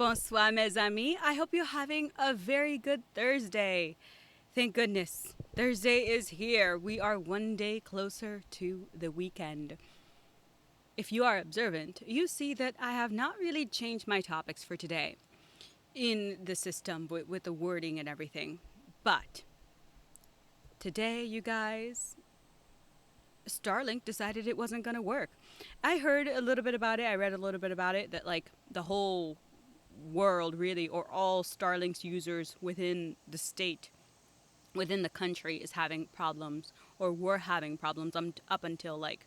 Bonsoir, mes amis. I hope you're having a very good Thursday. Thank goodness. Thursday is here. We are one day closer to the weekend. If you are observant, you see that I have not really changed my topics for today in the system with the wording and everything. But today, you guys, Starlink decided it wasn't going to work. I heard a little bit about it. I read a little bit about it that, like, the whole world really, or all Starlink's users within the state, within the country, is having problems, or were having problems up until like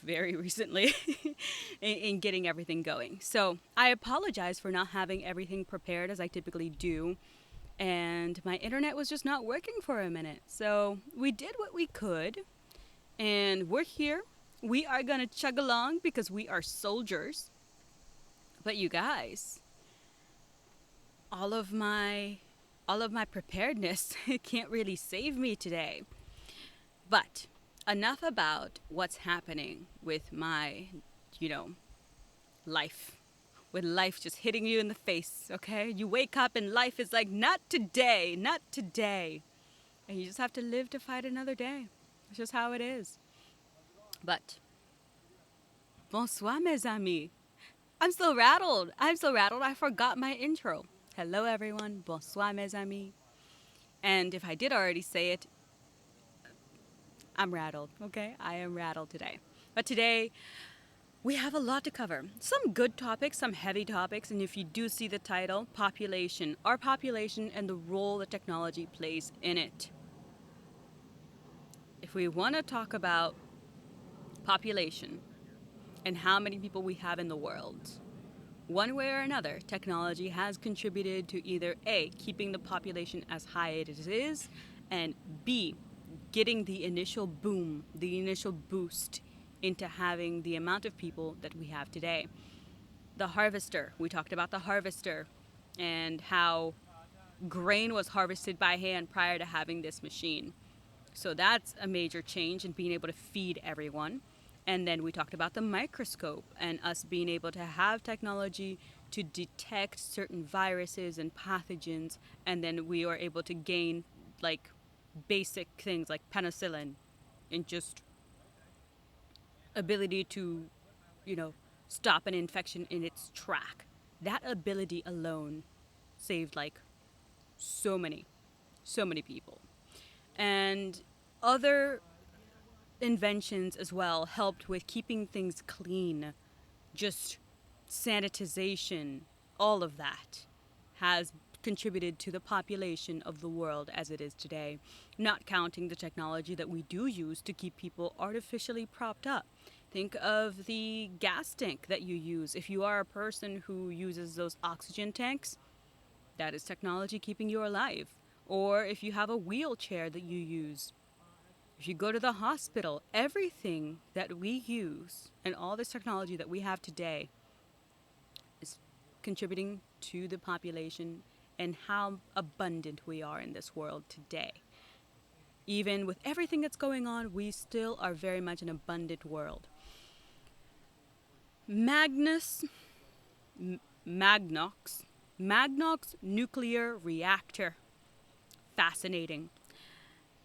very recently in getting everything going. So I apologize for not having everything prepared as I typically do. And my internet was just not working for a minute. So we did what we could. And we're here. We are going to chug along because we are soldiers. But you guys, all of my preparedness can't really save me today. But enough about what's happening with my, life. With life just hitting you in the face, okay? You wake up and life is like, not today, not today. And you just have to live to fight another day. It's just how it is. But, bonsoir, mes amis. I'm still rattled. I forgot my intro. Hello, everyone. Bonsoir, mes amis. And if I did already say it, I'm rattled, okay? I am rattled today. But today, we have a lot to cover. Some good topics, some heavy topics, and if you do see the title, population. Our population and the role that technology plays in it. If we want to talk about population and how many people we have in the world, one way or another, technology has contributed to either A, keeping the population as high as it is, and B, getting the initial boom, the initial boost into having the amount of people that we have today. The harvester, we talked about the harvester and how grain was harvested by hand prior to having this machine. So that's a major change in being able to feed everyone. And then we talked about the microscope and us being able to have technology to detect certain viruses and pathogens. And then we are able to gain like basic things like penicillin and just ability to, stop an infection in its track. That ability alone saved like so many people. And other inventions as well helped with keeping things clean, just sanitization, all of that has contributed to the population of the world as it is today, not counting the technology that we do use to keep people artificially propped up. Think of the gas tank that you use. If you are a person who uses those oxygen tanks, that is technology keeping you alive. Or if you have a wheelchair that you use, if you go to the hospital, everything that we use and all this technology that we have today is contributing to the population and how abundant we are in this world today. Even with everything that's going on, we still are very much an abundant world. Magnox nuclear reactor. Fascinating.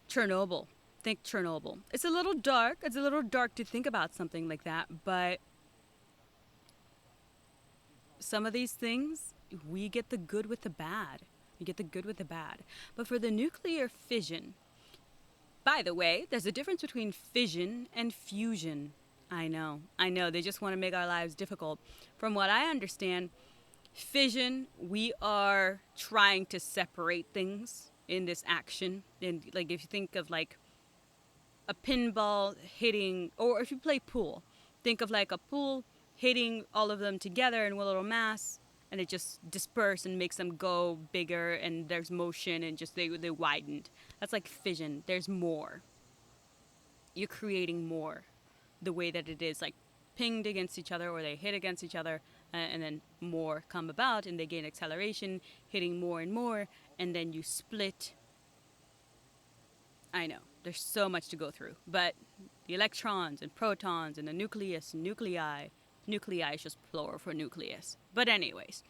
Chernobyl. Think Chernobyl. It's a little dark. It's a little dark to think about something like that, but some of these things, we get the good with the bad. But for the nuclear fission, by the way, there's a difference between fission and fusion. I know. They just want to make our lives difficult. From what I understand, fission, we are trying to separate things in this action. And like if you think of like a pinball hitting, or if you play pool, think of like a pool hitting all of them together in one little mass, and it just disperses and makes them go bigger, and there's motion and just they widened. That's like fission. There's more. You're creating more. The way that it is like pinged against each other, or they hit against each other, and then more come about and they gain acceleration, hitting more and more, and then you split. I know, there's so much to go through, but the electrons and protons and the nucleus and nuclei is just plural for nucleus. But anyways,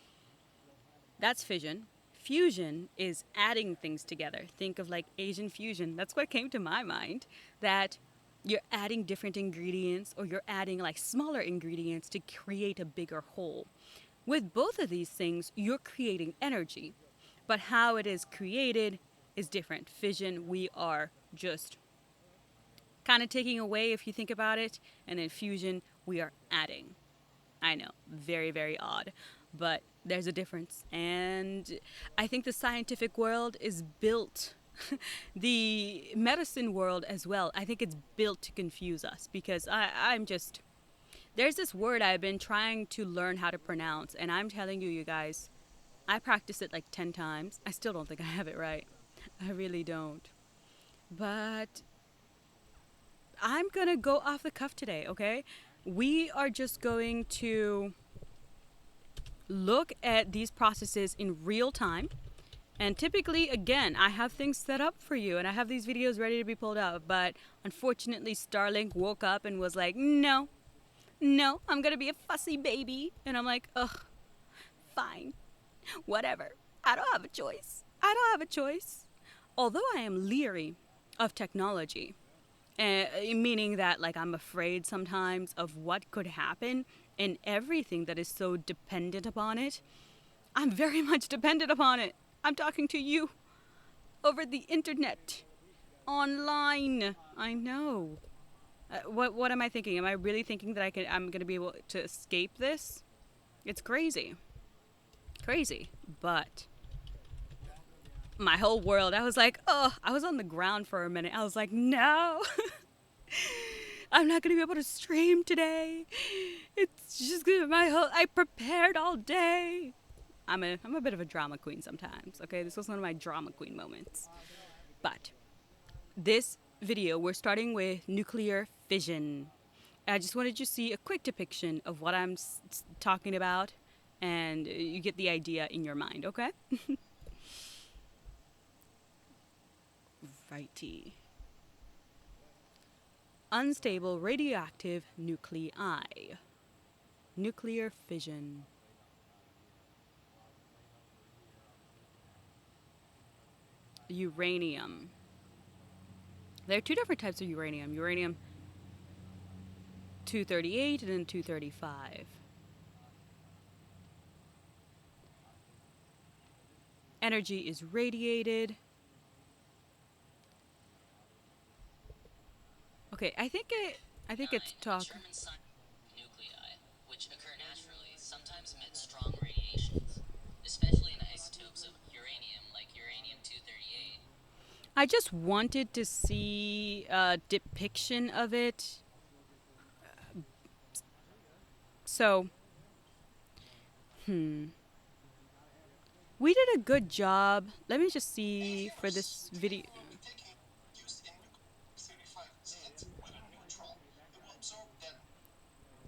That's fission. Fusion is adding things together. Think of like Asian fusion. That's what came to my mind. That you're adding different ingredients or you're adding like smaller ingredients to create a bigger whole. With both of these things, you're creating energy. But how it is created is different. Fission, we are just kind of taking away if you think about it. And then fusion, we are adding. I know, very, very odd, but there's a difference. And I think the scientific world is built, the medicine world as well, I think it's built to confuse us because I'm just, there's this word I've been trying to learn how to pronounce, and I'm telling you, you guys, I practiced it like 10 times. I still don't think I have it right. I really don't. But I'm going to go off the cuff today, okay? We are just going to look at these processes in real time. And typically, again, I have things set up for you and I have these videos ready to be pulled out. But unfortunately, Starlink woke up and was like, no, no, I'm going to be a fussy baby. And I'm like, ugh, fine, whatever. I don't have a choice. I don't have a choice. Although I am leery of technology, meaning that like I'm afraid sometimes of what could happen and everything that is so dependent upon it. I'm very much dependent upon it. I'm talking to you over the internet, online. I know. What am I thinking? Am I really thinking that I'm going to be able to escape this? It's crazy. Crazy. But my whole world, I was like, oh, I was on the ground for a minute. I was like, no. I'm not going to be able to stream today. It's just gonna be my whole, I prepared all day. I'm a bit of a drama queen sometimes, okay? This was one of my drama queen moments. But this video, we're starting with nuclear fission. I just wanted you to see a quick depiction of what I'm talking about, and you get the idea in your mind, okay? Righty. Unstable radioactive nuclei. Nuclear fission. Uranium. There are two different types of uranium. Uranium 238 and then 235. Energy is radiated. Okay, I think it's talk. Nuclei, which occur naturally, sometimes emit strong radiations, especially in isotopes of uranium like uranium-238. I just wanted to see a depiction of it. So, we did a good job. Let me just see for this video.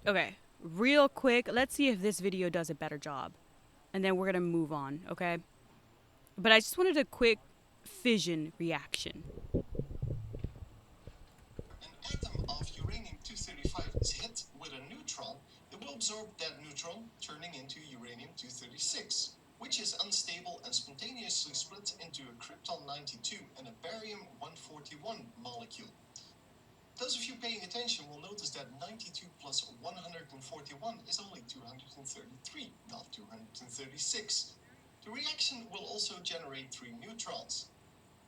Okay, real quick, let's see if this video does a better job. And then we're going to move on, okay? But I just wanted a quick fission reaction. An atom of uranium-235 is hit with a neutron. It will absorb that neutron, turning into uranium-236, which is unstable and spontaneously split into a krypton-92 and a barium-141 molecule. Those of you paying attention will notice that 92 plus 141 is only 233, not 236. The reaction will also generate 3 neutrons.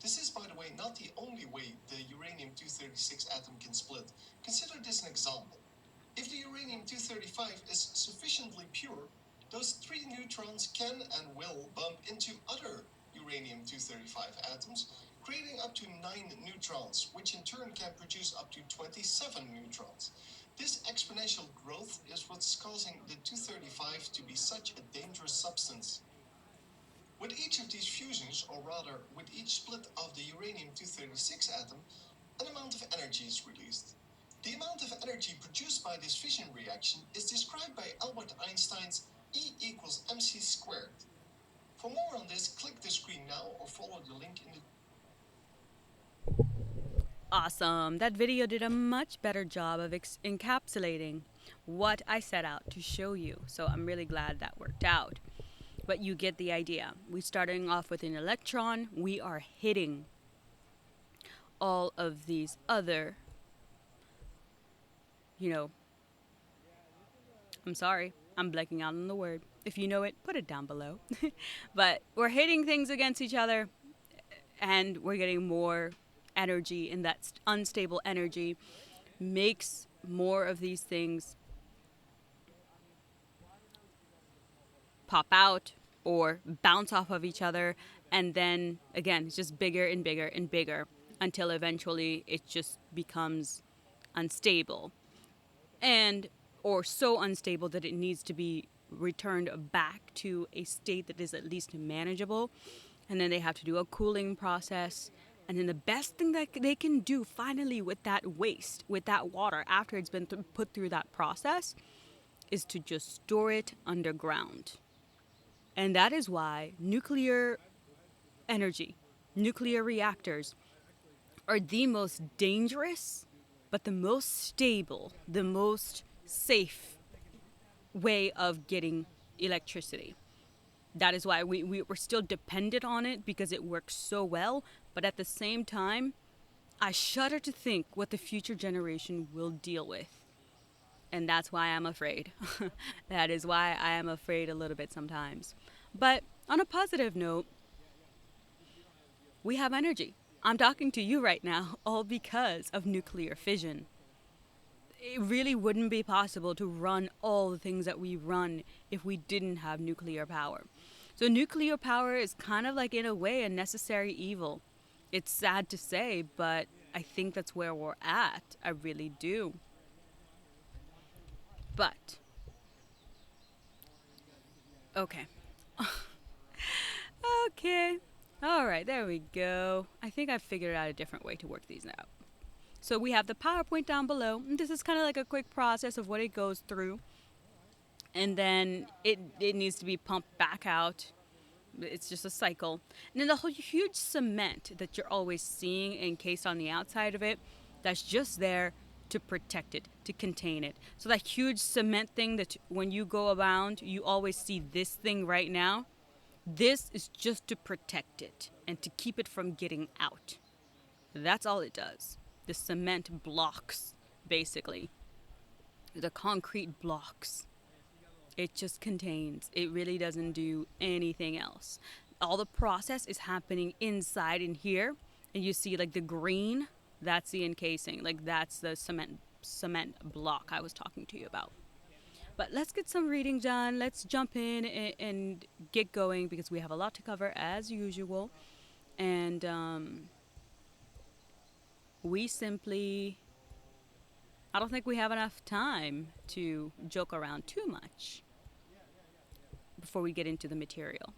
This is, by the way, not the only way the uranium-236 atom can split. Consider this an example. If the uranium-235 is sufficiently pure, those 3 neutrons can and will bump into other uranium-235 atoms, creating up to 9 neutrons, which in turn can produce up to 27 neutrons. This exponential growth is what's causing the 235 to be such a dangerous substance. With each of these fusions, or rather with each split of the uranium-236 atom, an amount of energy is released. The amount of energy produced by this fission reaction is described by Albert Einstein's E equals mc squared. For more on this, click the screen now or follow the link in the... Awesome. That video did a much better job of encapsulating what I set out to show you. So I'm really glad that worked out. But you get the idea. We starting off with an electron, we are hitting all of these other, you know, I'm sorry, I'm blanking out on the word. If you know it, put it down below. But we're hitting things against each other and we're getting more energy, and that unstable energy makes more of these things pop out or bounce off of each other, and then again it's just bigger and bigger and bigger until eventually it just becomes unstable, and or so unstable that it needs to be returned back to a state that is at least manageable, and then they have to do a cooling process. And then the best thing that they can do finally with that waste, with that water, after it's been put through that process, is to just store it underground. And that is why nuclear energy, nuclear reactors, are the most dangerous, but the most stable, the most safe way of getting electricity. That is why we're still dependent on it because it works so well. But at the same time, I shudder to think what the future generation will deal with. And that's why I'm afraid. That is why I am afraid a little bit sometimes. But on a positive note, we have energy. I'm talking to you right now, all because of nuclear fission. It really wouldn't be possible to run all the things that we run if we didn't have nuclear power. So, nuclear power is kind of like, in a way, a necessary evil. It's sad to say, but I think that's where we're at. I really do. But, okay. Okay. All right, there we go. I think I've figured out a different way to work these out. So we have the PowerPoint down below. And this is kind of like a quick process of what it goes through. And then it needs to be pumped back out. It's just a cycle. And then the whole huge cement that you're always seeing encased on the outside of it, that's just there to protect it, to contain it. So that huge cement thing that when you go around, you always see this thing right now. This is just to protect it and to keep it from getting out. That's all it does. The cement blocks, basically. The concrete blocks. It just contains. It really doesn't do anything else. All the process is happening inside in here. And you see like the green, that's the encasing. Like that's the cement block I was talking to you about. But let's get some reading done. Let's jump in and get going because we have a lot to cover as usual. And we simply, I don't think we have enough time to joke around too much before we get into the material.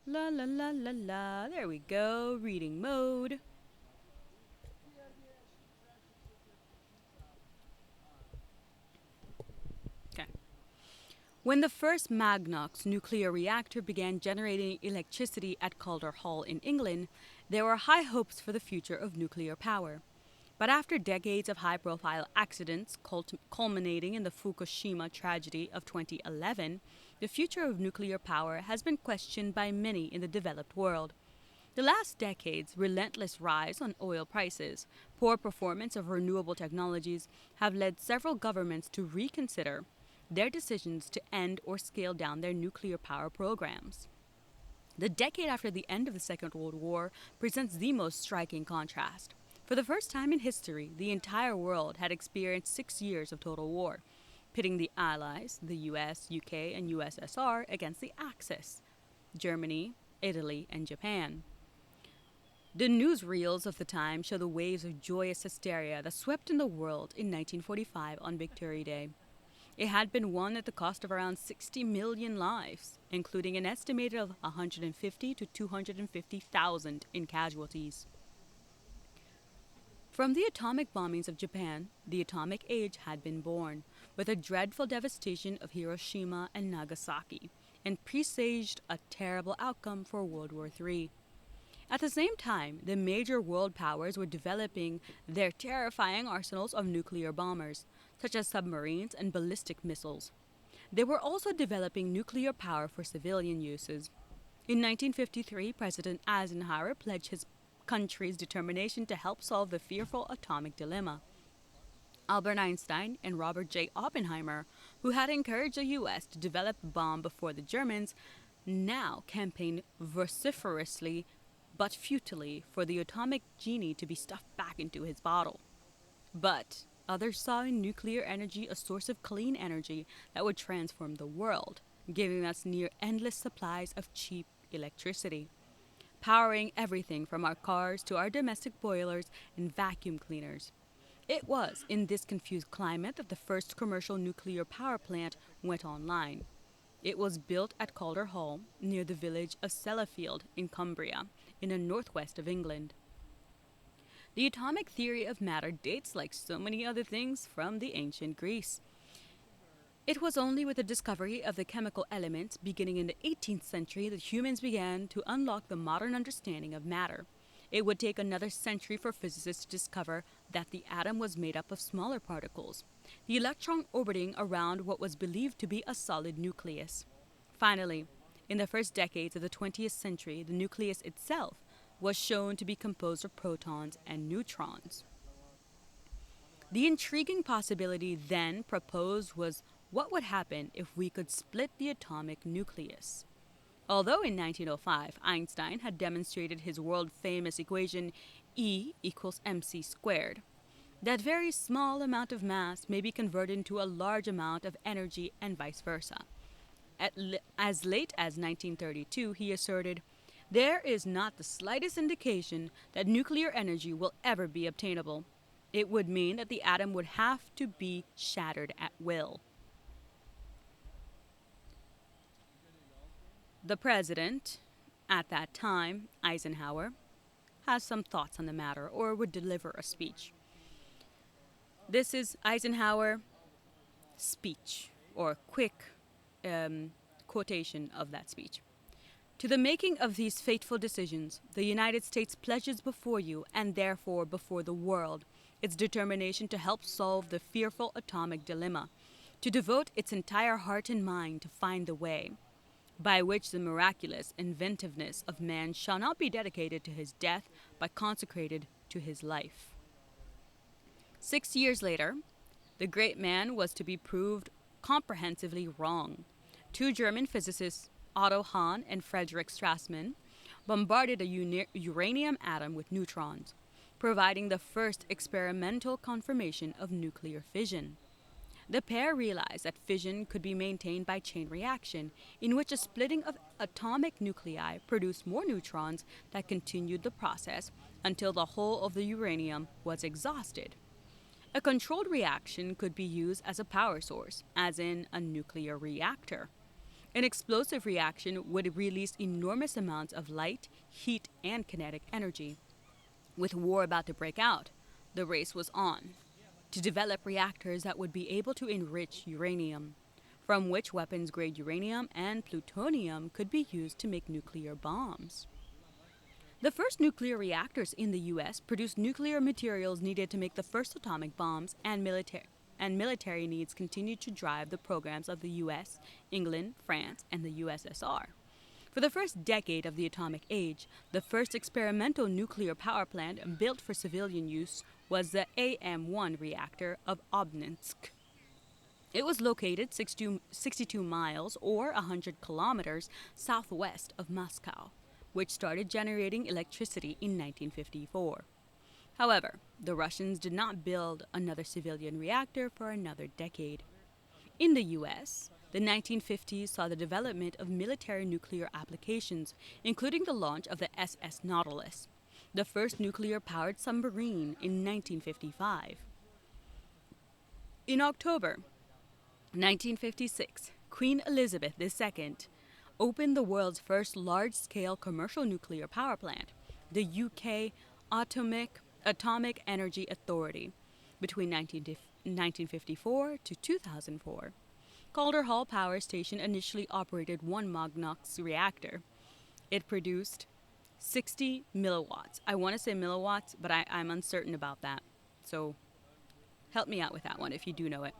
La la la la la. There we go. Reading mode. Okay. When the first Magnox nuclear reactor began generating electricity at Calder Hall in England, there were high hopes for the future of nuclear power. But after decades of high profile accidents, culminating in the Fukushima tragedy of 2011, the future of nuclear power has been questioned by many in the developed world. The last decade's relentless rise on oil prices, poor performance of renewable technologies have led several governments to reconsider their decisions to end or scale down their nuclear power programs. The decade after the end of the Second World War presents the most striking contrast. For the first time in history, the entire world had experienced 6 years of total war, pitting the Allies, the US, UK, and USSR against the Axis, Germany, Italy, and Japan. The newsreels of the time show the waves of joyous hysteria that swept in the world in 1945 on Victory Day. It had been won at the cost of around 60 million lives, including an estimated of 150 to 250,000 in casualties. From the atomic bombings of Japan, the atomic age had been born, with the dreadful devastation of Hiroshima and Nagasaki, and presaged a terrible outcome for World War III. At the same time, the major world powers were developing their terrifying arsenals of nuclear bombers, such as submarines and ballistic missiles. They were also developing nuclear power for civilian uses. In 1953, President Eisenhower pledged his country's determination to help solve the fearful atomic dilemma. Albert Einstein and Robert J. Oppenheimer, who had encouraged the U.S. to develop a bomb before the Germans, now campaigned vociferously but futilely for the atomic genie to be stuffed back into his bottle. But others saw in nuclear energy a source of clean energy that would transform the world, giving us near endless supplies of cheap electricity, powering everything from our cars to our domestic boilers and vacuum cleaners. It was in this confused climate that the first commercial nuclear power plant went online. It was built at Calder Hall, near the village of Sellafield in Cumbria, in the northwest of England. The atomic theory of matter dates, like so many other things, from the ancient Greece. It was only with the discovery of the chemical element beginning in the 18th century that humans began to unlock the modern understanding of matter. It would take another century for physicists to discover that the atom was made up of smaller particles, the electron orbiting around what was believed to be a solid nucleus. Finally, in the first decades of the 20th century, the nucleus itself was shown to be composed of protons and neutrons. The intriguing possibility then proposed was what would happen if we could split the atomic nucleus. Although in 1905 Einstein had demonstrated his world famous equation E equals mc squared, that very small amount of mass may be converted into a large amount of energy and vice versa. As late as 1932, he asserted, "There is not the slightest indication that nuclear energy will ever be obtainable. It would mean that the atom would have to be shattered at will." The president, at that time, Eisenhower, has some thoughts on the matter or would deliver a speech. This is Eisenhower's speech, or quick quotation of that speech. "To the making of these fateful decisions, the United States pledges before you, and therefore before the world, its determination to help solve the fearful atomic dilemma, to devote its entire heart and mind to find the way by which the miraculous inventiveness of man shall not be dedicated to his death, but consecrated to his life." 6 years later, the great man was to be proved comprehensively wrong. Two German physicists, Otto Hahn and Frederick Strassmann, bombarded a uranium atom with neutrons, providing the first experimental confirmation of nuclear fission. The pair realized that fission could be maintained by chain reaction, in which a splitting of atomic nuclei produced more neutrons that continued the process until the whole of the uranium was exhausted. A controlled reaction could be used as a power source, as in a nuclear reactor. An explosive reaction would release enormous amounts of light, heat, and kinetic energy. With war about to break out, the race was on to develop reactors that would be able to enrich uranium, from which weapons grade uranium and plutonium could be used to make nuclear bombs. The first nuclear reactors in the U.S. produced nuclear materials needed to make the first atomic bombs, and military needs continued to drive the programs of the U.S., England, France, and the USSR. For the first decade of the atomic age, the first experimental nuclear power plant built for civilian use was the AM-1 reactor of Obninsk. It was located 62 miles or 100 kilometers southwest of Moscow, which started generating electricity in 1954. However, the Russians did not build another civilian reactor for another decade. In the U.S., the 1950s saw the development of military nuclear applications, including the launch of the SS Nautilus, the first nuclear-powered submarine, in 1955. In October 1956, Queen Elizabeth II opened the world's first large-scale commercial nuclear power plant, the UK Atomic Energy Authority, between 1954 to 2004. Calder Hall Power Station initially operated one Magnox reactor. It produced 60 milliwatts. I want to say milliwatts, but I'm uncertain about that. So help me out with that one if you do know it.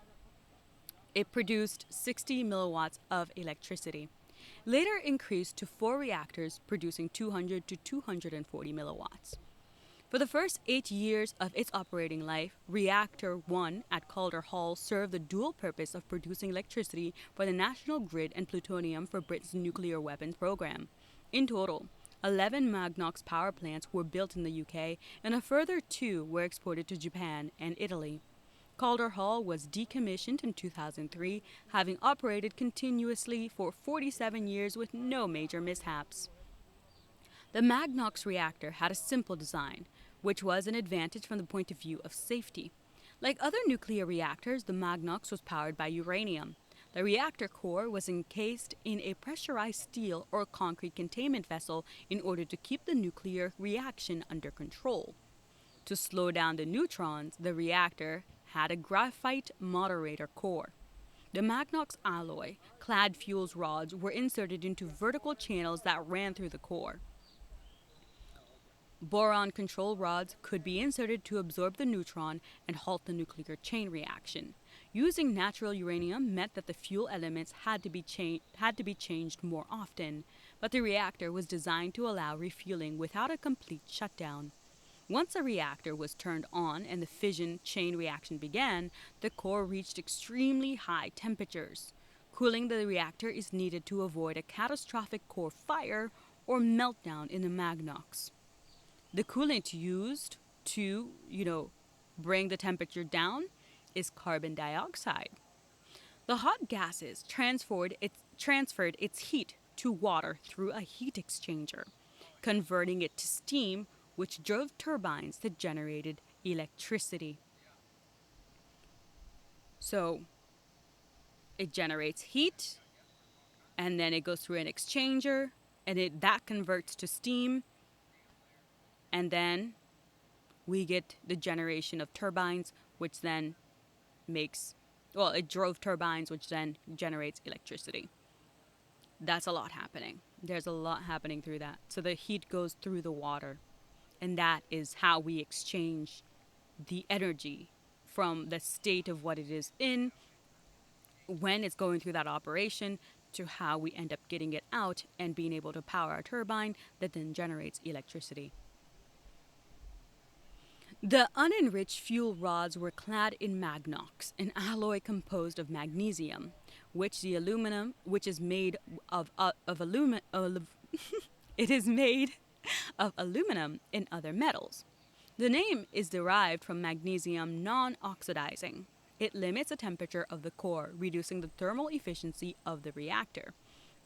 It produced 60 milliwatts of electricity, later increased to 4 reactors producing 200 to 240 milliwatts. For the first 8 years of its operating life, Reactor 1 at Calder Hall served the dual purpose of producing electricity for the national grid and plutonium for Britain's nuclear weapons program. In total, 11 Magnox power plants were built in the UK, and a further 2 were exported to Japan and Italy. Calder Hall was decommissioned in 2003, having operated continuously for 47 years with no major mishaps. The Magnox reactor had a simple design, which was an advantage from the point of view of safety. Like other nuclear reactors, the Magnox was powered by uranium. The reactor core was encased in a pressurized steel or concrete containment vessel in order to keep the nuclear reaction under control. To slow down the neutrons, the reactor had a graphite moderator core. The Magnox alloy clad fuels rods were inserted into vertical channels that ran through the core. Boron control rods could be inserted to absorb the neutron and halt the nuclear chain reaction. Using natural uranium meant that the fuel elements had to be changed more often, but the reactor was designed to allow refueling without a complete shutdown. Once a reactor was turned on and the fission chain reaction began, the core reached extremely high temperatures. Cooling the reactor is needed to avoid a catastrophic core fire or meltdown in the Magnox. The coolant used to, bring the temperature down is carbon dioxide. The hot gases transferred its heat to water through a heat exchanger, converting it to steam, which drove turbines that generated electricity. So it generates heat, and then it goes through an exchanger, and that converts to steam, and then we get the generation of turbines, which then it drove turbines, which then generates electricity. That's a lot happening. There's a lot happening through that. So the heat goes through the water, and that is how we exchange the energy from the state of what it is in when it's going through that operation to how we end up getting it out and being able to power our turbine that then generates electricity. The unenriched fuel rods were clad in magnox, an alloy composed of magnesium, which is made of aluminum. It is made of aluminum and other metals. The name is derived from magnesium non-oxidizing. It limits the temperature of the core, reducing the thermal efficiency of the reactor.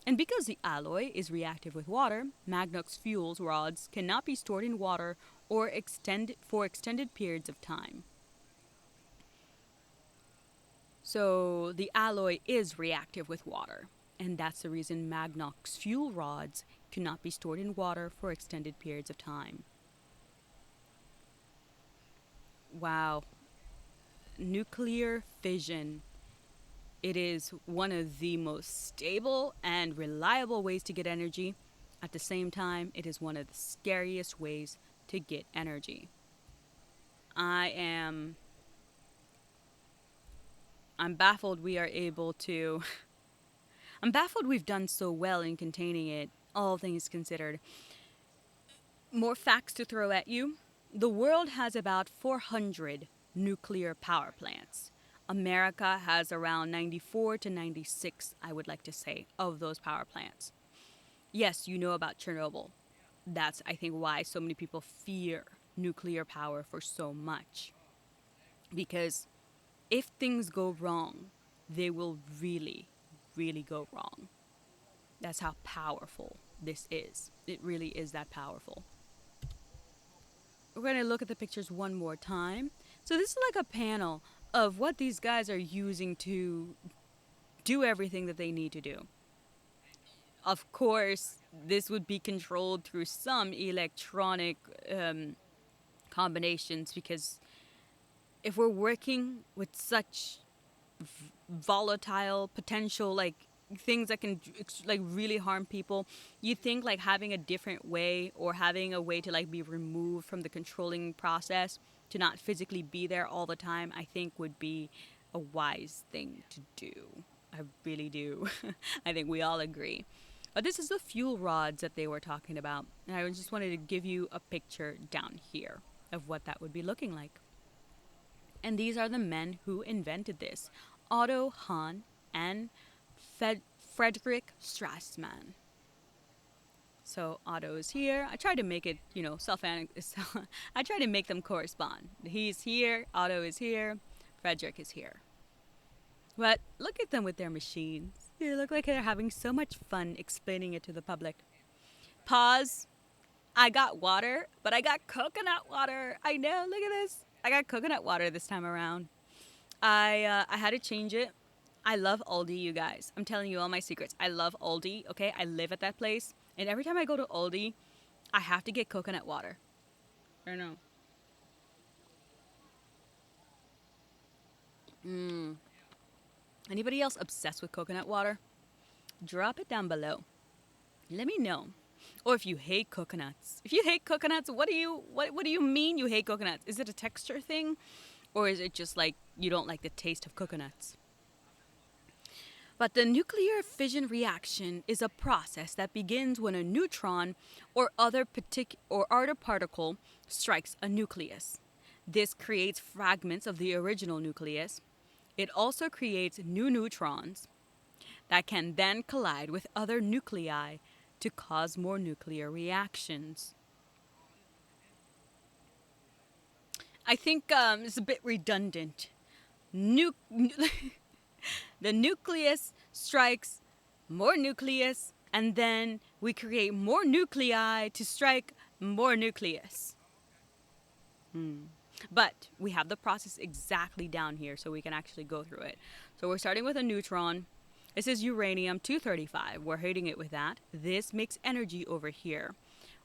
And because the alloy is reactive with water, Magnox fuels rods cannot be stored in water or for extended periods of time. So the alloy is reactive with water, and that's the reason Magnox fuel rods cannot be stored in water for extended periods of time. Wow. Nuclear fission. It is one of the most stable and reliable ways to get energy. At the same time, it is one of the scariest ways to get energy. I'm baffled we are able to. I'm baffled we've done so well in containing it, all things considered. More facts to throw at you. The world has about 400 nuclear power plants. America has around 94 to 96, I would like to say, of those power plants. Yes, you know about Chernobyl. That's, I think, why so many people fear nuclear power for so much. Because if things go wrong, they will really, really go wrong. That's how powerful this is. It really is that powerful. We're going to look at the pictures one more time. So this is like a panel of what these guys are using to do everything that they need to do. Of course, this would be controlled through some electronic combinations, because if we're working with such volatile potential, like things that can like really harm people, you think like having a different way or having a way to like be removed from the controlling process to not physically be there all the time, I think would be a wise thing to do. I really do. I think we all agree. But this is the fuel rods that they were talking about. And I just wanted to give you a picture down here of what that would be looking like. And these are the men who invented this: Otto Hahn and Frederick Strassmann. So Otto is here. I tried to make it, self. I try to make them correspond. He's here. Otto is here. Frederick is here. But look at them with their machines. They look like they're having so much fun explaining it to the public. Pause. I got water, but I got coconut water. I know. Look at this. I got coconut water this time around. I had to change it. I love Aldi, you guys. I'm telling you all my secrets. I love Aldi. Okay, I live at that place, and every time I go to Aldi, I have to get coconut water. I know. Anybody else obsessed with coconut water? Drop it down below. Let me know. Or if you hate coconuts. If you hate coconuts, what do you mean you hate coconuts? Is it a texture thing? Or is it just like you don't like the taste of coconuts? But the nuclear fission reaction is a process that begins when a neutron or other particle strikes a nucleus. This creates fragments of the original nucleus. It also creates new neutrons that can then collide with other nuclei to cause more nuclear reactions. I think it's a bit redundant. Nu- the nucleus strikes more nucleus, and then we create more nuclei to strike more nucleus. But we have the process exactly down here so we can actually go through it. So we're starting with a neutron. This is uranium 235. We're hitting it with that. This makes energy over here.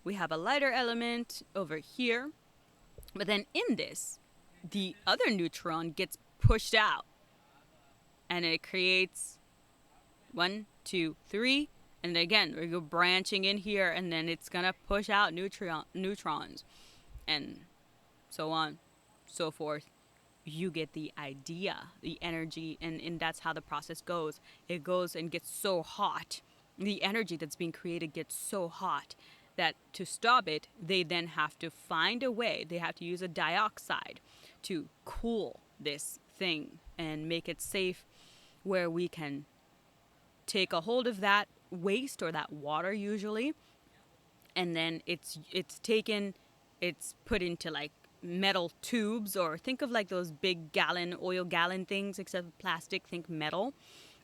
We have a lighter element over here. But then in this, the other neutron gets pushed out. And it creates 1, 2, 3. And again, we go branching in here, and then it's going to push out neutrons. And so on, so forth. You get the idea, the energy, and that's how the process goes. It goes and gets so hot. The energy that's being created gets so hot that to stop it, they then have to find a way. They have to use a dioxide to cool this thing and make it safe, where we can take a hold of that waste or that water usually, and then it's put into like metal tubes, or think of like those big oil gallon things, except plastic, think metal.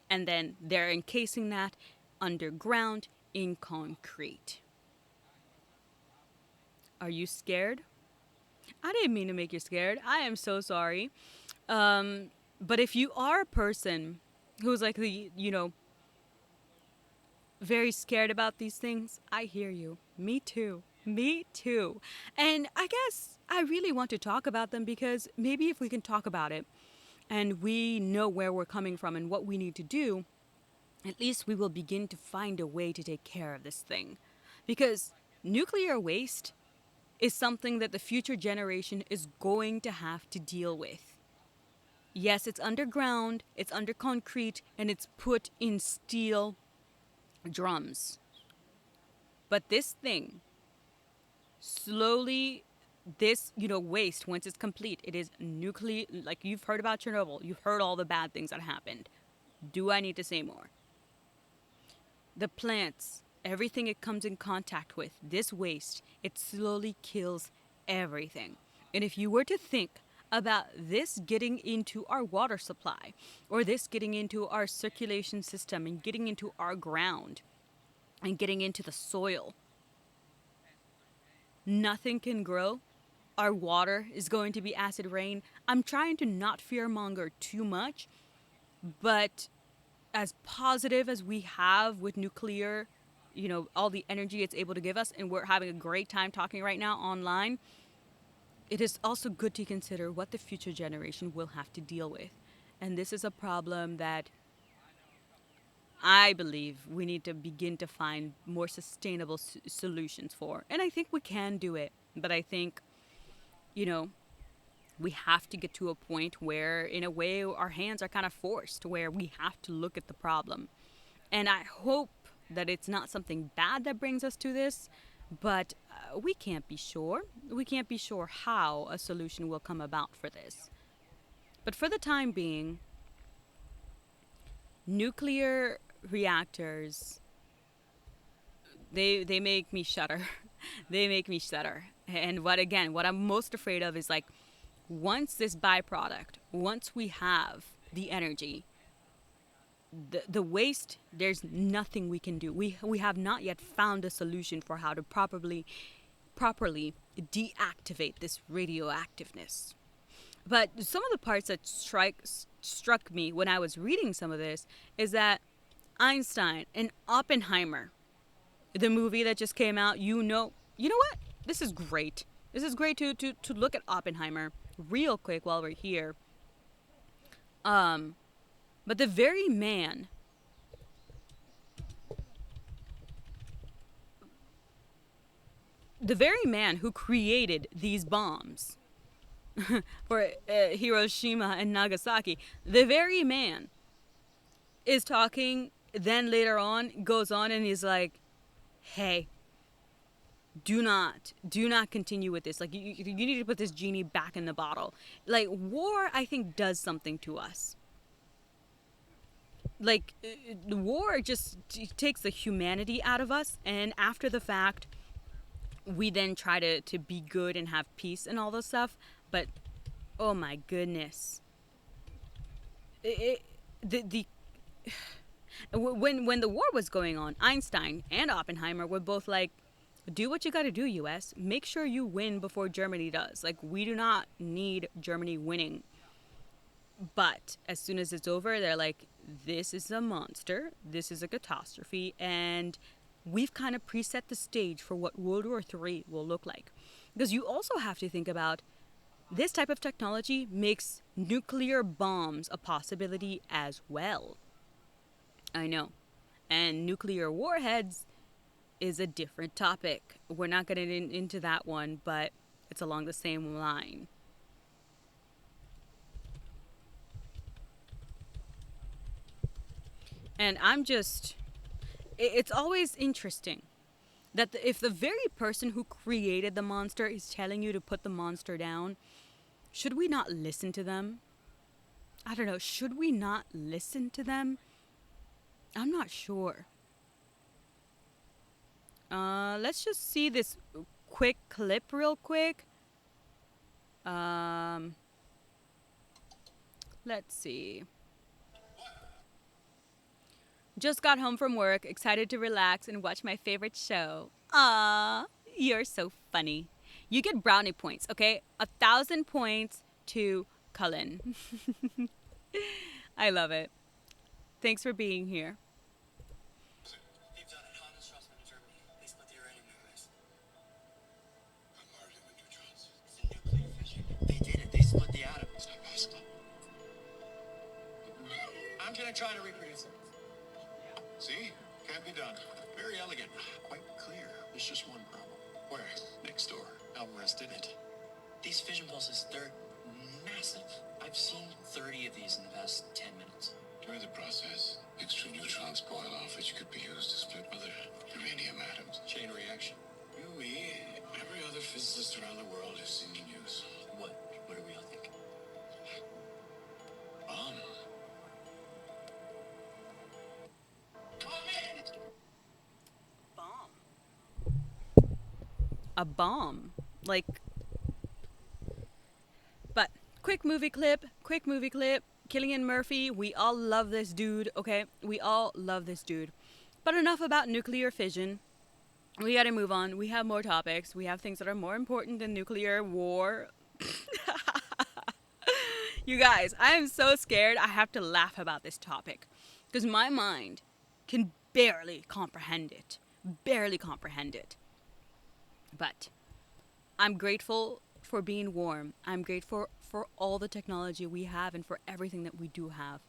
And then they're encasing that underground in concrete. Are you scared? I didn't mean to make you scared. I am so sorry. But if you are a person who's like very scared about these things, I hear you. Me too. Me too. And I guess I really want to talk about them, because maybe if we can talk about it and we know where we're coming from and what we need to do, at least we will begin to find a way to take care of this thing. Because nuclear waste is something that the future generation is going to have to deal with. Yes, it's underground, it's under concrete, and it's put in steel drums. But this thing, slowly, this, waste, once it's complete, it is nuclear. Like, you've heard about Chernobyl, you've heard all the bad things that happened. Do I need to say more? The plants, everything it comes in contact with, this waste, it slowly kills everything. And if you were to think about this getting into our water supply, or this getting into our circulation system and getting into our ground and getting into the soil, nothing can grow. Our water is going to be acid rain. I'm trying to not fearmonger too much, but as positive as we have with nuclear, all the energy it's able to give us, and we're having a great time talking right now online, it is also good to consider what the future generation will have to deal with. And this is a problem that I believe we need to begin to find more sustainable solutions for. And I think we can do it. But I think, you know, We have to get to a point where, in a way, our hands are kind of forced, where we have to look at the problem. And I hope that it's not something bad that brings us to this, but we can't be sure. We can't be sure how a solution will come about for this. But for the time being, nuclear reactors, they make me shudder. They make me shudder. And what I'm most afraid of is, like, once this byproduct, once we have the energy, the waste, there's nothing we can do. We have not yet found a solution for how to properly deactivate this radioactiveness. But some of the parts that struck me when I was reading some of this is that Einstein and Oppenheimer, the movie that just came out, you know what? This is great. This is great to look at Oppenheimer real quick while we're here. But the very man who created these bombs for Hiroshima and Nagasaki, the very man is talking, then later on goes on and he's like, hey, do not continue with this. Like, you need to put this genie back in the bottle. Like, war, I think, does something to us. Like, the war just takes the humanity out of us, and after the fact, we then try to be good and have peace and all this stuff. But oh my goodness, it the when the war was going on, Einstein and Oppenheimer were both like, do what you got to do, US. Make sure you win before Germany does. Like, we do not need Germany winning. But as soon as it's over, they're like, this is a monster, this is a catastrophe, and we've kind of preset the stage for what World War III will look like. Because you also have to think about, this type of technology makes nuclear bombs a possibility as well. I know. And nuclear warheads is a different topic. We're not getting into that one, but it's along the same line. And it's always interesting that if the very person who created the monster is telling you to put the monster down, should we not listen to them? I don't know. Should we not listen to them? I'm not sure. Let's just see this quick clip real quick. Let's see. Just got home from work, excited to relax and watch my favorite show. Ah, you're so funny. You get brownie points, okay? 1,000 points to Cullen. I love it. Thanks for being here. They did it. They split the atom. It's not possible. I'm gonna try to reproduce it. See? Can't be done. Very elegant. Quite clear. There's just one problem. Where? Next door. Alvarez did it. These fission pulses, they're massive. I've seen 30 of these in the past 10 minutes. During the process, extra neutrons boil off, which could be used to split other uranium atoms. Chain reaction. You, me, every other physicist around the world has seen in use. What are we all thinking? Bomb. A bomb. Like, but quick movie clip. Cillian Murphy, we all love this dude, okay? We all love this dude. But enough about nuclear fission. We gotta move on. We have more topics. We have things that are more important than nuclear war. You guys, I am so scared I have to laugh about this topic. Because my mind can barely comprehend it. Barely comprehend it. But I'm grateful for being warm. I'm grateful for all the technology we have and for everything that we do have.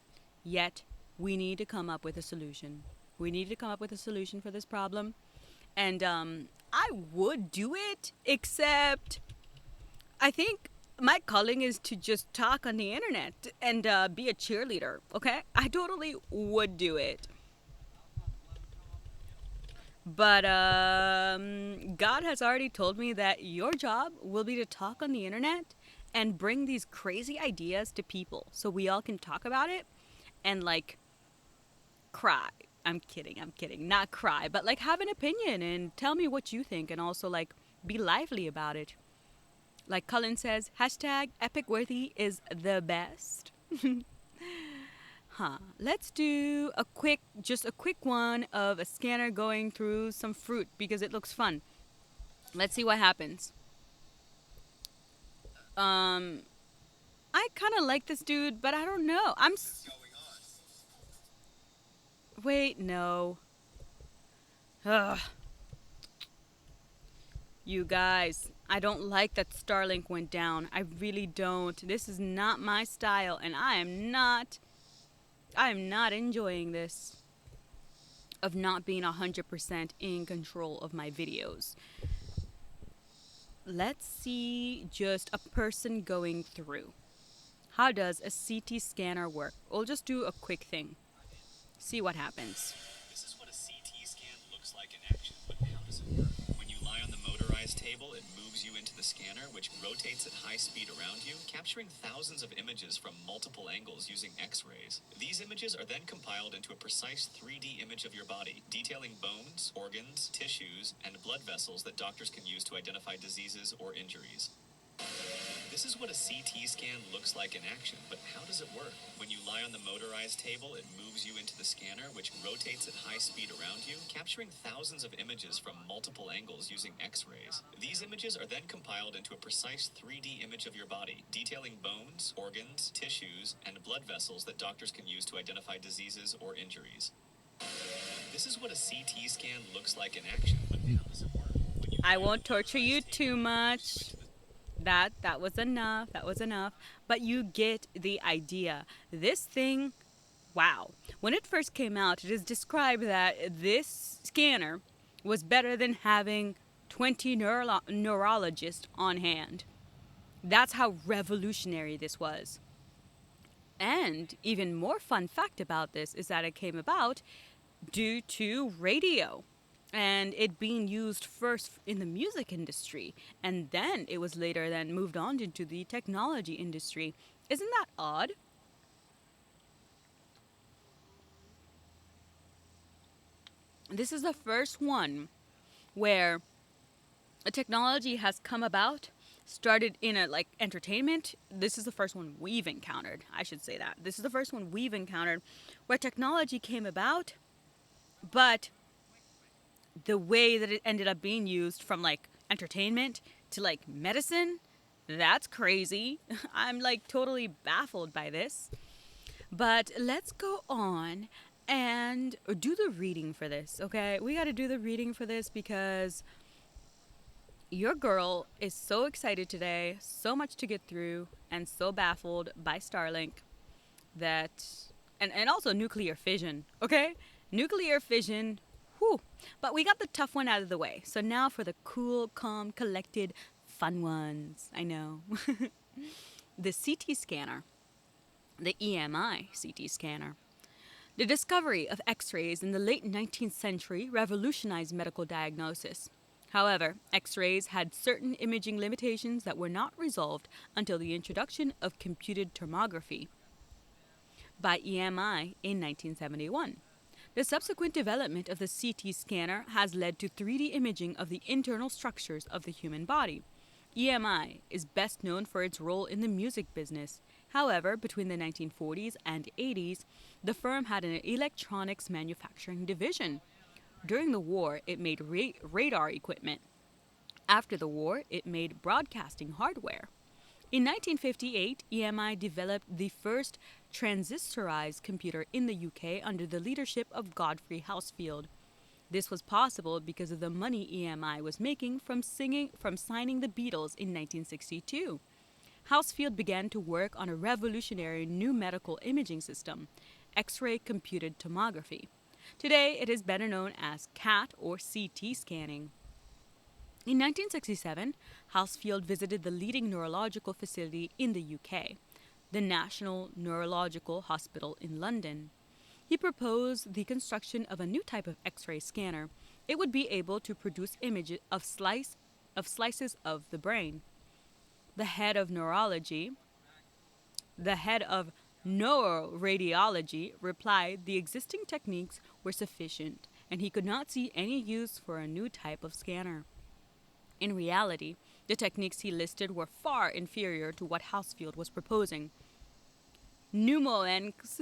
Yet, we need to come up with a solution. We need to come up with a solution for this problem. And I would do it, except I think My calling is to just talk on the internet and be a cheerleader, okay? I totally would do it. But God has already told me that your job will be to talk on the internet and bring these crazy ideas to people so we all can talk about it and like cry. I'm kidding. Not cry, but like have an opinion and tell me what you think and also like be lively about it. Like Cullen says, hashtag epicworthy is the best. Huh. Let's do just a quick one of a scanner going through some fruit because it looks fun. Let's see what happens. Um, I kind of like this dude, but I don't know. Wait, no. Ugh. You guys, I don't like that Starlink went down. I really don't. This is not my style, and I am not enjoying this of not being 100% in control of my videos. Let's see just a person going through. How does a CT scanner work? We'll just do a quick thing. See what happens. This is what a CT scan looks like in action, but how does it work? When you lie on the motorized table, it moves you into the scanner, which rotates at high speed around you, capturing thousands of images from multiple angles using X-rays. These images are then compiled into a precise 3D image of your body, detailing bones, organs, tissues, and blood vessels that doctors can use to identify diseases or injuries. This is what a CT scan looks like in action, but how does it work? When you lie on the motorized table, it moves you into the scanner, which rotates at high speed around you, capturing thousands of images from multiple angles using X-rays. These images are then compiled into a precise 3D image of your body, detailing bones, organs, tissues, and blood vessels that doctors can use to identify diseases or injuries. This is what a CT scan looks like in action, but how does it work? When you I lie on won't the torture you motorized too table, much. That was enough. That was enough. But you get the idea. This thing, wow. When it first came out, it is described that this scanner was better than having 20 neurologists on hand. That's how revolutionary this was. And even more fun fact about this is that it came about due to radio and it being used first in the music industry and then it was later then moved on into the technology industry. Isn't that odd? This is the first one where a technology has come about, started in a like entertainment. This is the first one we've encountered. I should say that. This is the first one we've encountered where technology came about, but the way that it ended up being used from like entertainment to like medicine, that's crazy. I'm like totally baffled by this. But let's go on and do the reading for this, okay? We got to do the reading for this because your girl is so excited today, so much to get through, and so baffled by Starlink that and also nuclear fission, okay? Nuclear fission, whew. But we got the tough one out of the way. So now for the cool, calm, collected, fun ones. I know. The CT scanner, the EMI CT scanner. The discovery of X rays in the late 19th century revolutionized medical diagnosis. However, X rays had certain imaging limitations that were not resolved until the introduction of computed tomography by EMI in 1971. The subsequent development of the CT scanner has led to 3D imaging of the internal structures of the human body. EMI is best known for its role in the music business. However, between the 1940s and 80s, the firm had an electronics manufacturing division. During the war, it made radar equipment. After the war, it made broadcasting hardware. In 1958, EMI developed the first transistorized computer in the UK under the leadership of Godfrey Housefield. This was possible because of the money EMI was making from signing the Beatles in 1962. Housefield began to work on a revolutionary new medical imaging system, X-ray computed tomography. Today, it is better known as CAT or CT scanning. In 1967, Housefield visited the leading neurological facility in the UK, the National Neurological Hospital in London. He proposed the construction of a new type of X-ray scanner. It would be able to produce images of slices of the brain. The head of neurology, the head of neuroradiology replied the existing techniques were sufficient and he could not see any use for a new type of scanner. In reality, the techniques he listed were far inferior to what Housefield was proposing. Pneumoenx.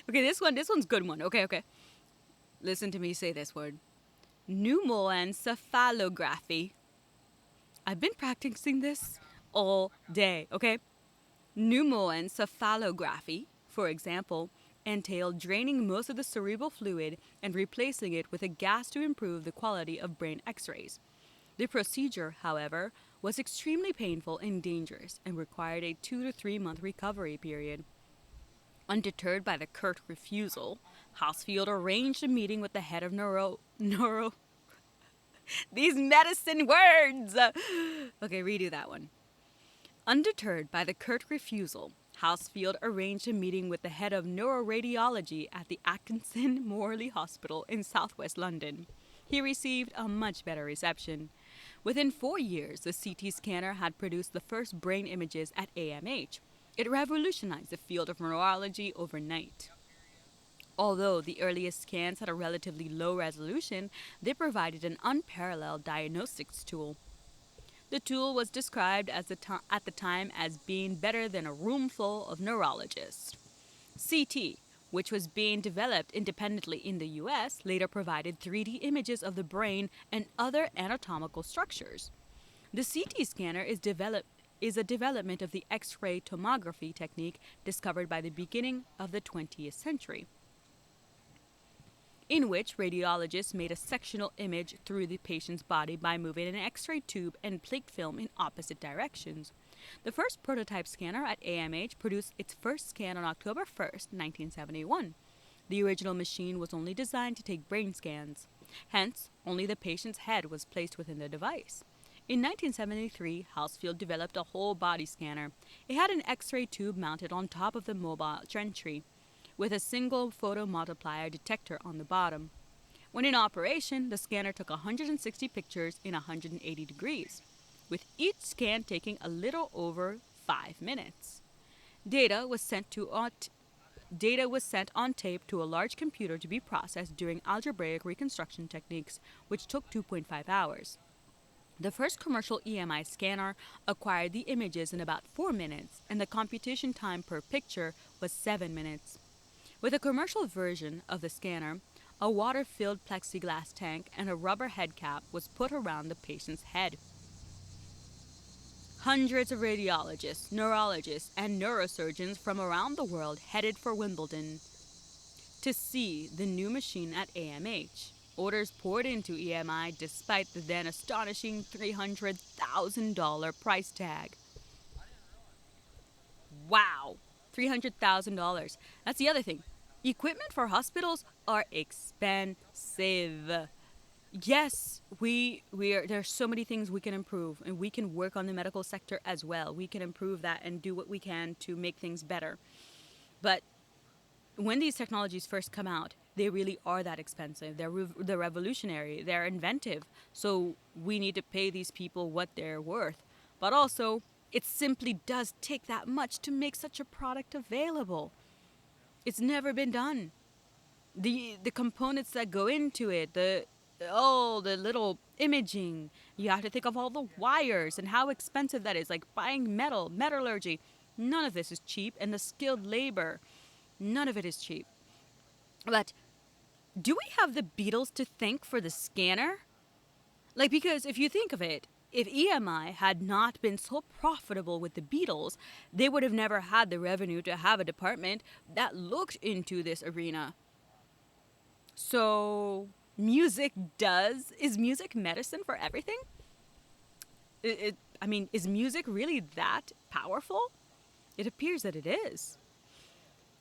Okay, this one's good one. Okay. Listen to me say this word. Pneumoencephalography. I've been practicing this all day, okay? Pneumoencephalography, for example, entailed draining most of the cerebral fluid and replacing it with a gas to improve the quality of brain x rays. The procedure, however, was extremely painful and dangerous and required a 2 to 3 month recovery period. Undeterred by the curt refusal, Housefield arranged a meeting with the head of neuro these medicine words. Okay, redo that one. Undeterred by the curt refusal, Housefield arranged a meeting with the head of neuroradiology at the Atkinson Morley Hospital in southwest London. He received a much better reception. Within 4 years, the CT scanner had produced the first brain images at AMH. It revolutionized the field of neurology overnight. Although the earliest scans had a relatively low resolution, they provided an unparalleled diagnostics tool. The tool was described at the time as being better than a room full of neurologists. CT, which was being developed independently in the US, later provided 3D images of the brain and other anatomical structures. The CT scanner is a development of the X-ray tomography technique discovered by the beginning of the 20th century, in which radiologists made a sectional image through the patient's body by moving an X-ray tube and plate film in opposite directions. The first prototype scanner at AMH produced its first scan on October 1st, 1971. The original machine was only designed to take brain scans. Hence, only the patient's head was placed within the device. In 1973, Housefield developed a whole body scanner. It had an X-ray tube mounted on top of the mobile gantry, with a single photomultiplier detector on the bottom. When in operation, the scanner took 160 pictures in 180 degrees, with each scan taking a little over 5 minutes. Data was sent on tape to a large computer to be processed during algebraic reconstruction techniques, which took 2.5 hours. The first commercial EMI scanner acquired the images in about 4 minutes, and the computation time per picture was 7 minutes. With a commercial version of the scanner, a water-filled plexiglass tank and a rubber head cap was put around the patient's head. Hundreds of radiologists, neurologists, and neurosurgeons from around the world headed for Wimbledon to see the new machine at AMH. Orders poured into EMI despite the then astonishing $300,000 price tag. Wow, $300,000. That's the other thing. Equipment for hospitals are expensive. Yes, there's so many things we can improve, and we can work on the medical sector as well. We can improve that and do what we can to make things better. But when these technologies first come out, they really are that expensive. They're revolutionary. They're inventive. So we need to pay these people what they're worth. But also, it simply does take that much to make such a product available. It's never been done. The components that go into it, the little imaging. You have to think of all the wires and how expensive that is, like buying metal, metallurgy. None of this is cheap, and the skilled labor, none of it is cheap. But do we have the Beatles to thank for the scanner? Like, because if you think of it, if EMI had not been so profitable with the Beatles, they would have never had the revenue to have a department that looked into this arena. So, is music medicine for everything? Is music really that powerful? It appears that it is.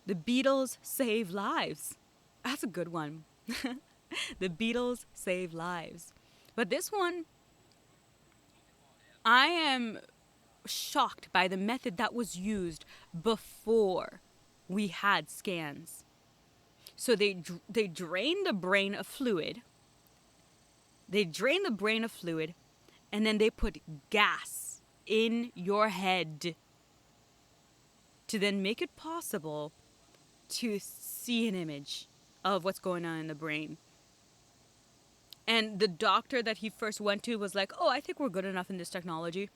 The Beatles save lives. That's a good one. The Beatles save lives. But this one, I am shocked by the method that was used before we had scans. So they drain the brain of fluid. They drain the brain of fluid, and then they put gas in your head to then make it possible to see an image of what's going on in the brain. And the doctor that he first went to was like, "Oh, I think we're good enough in this technology."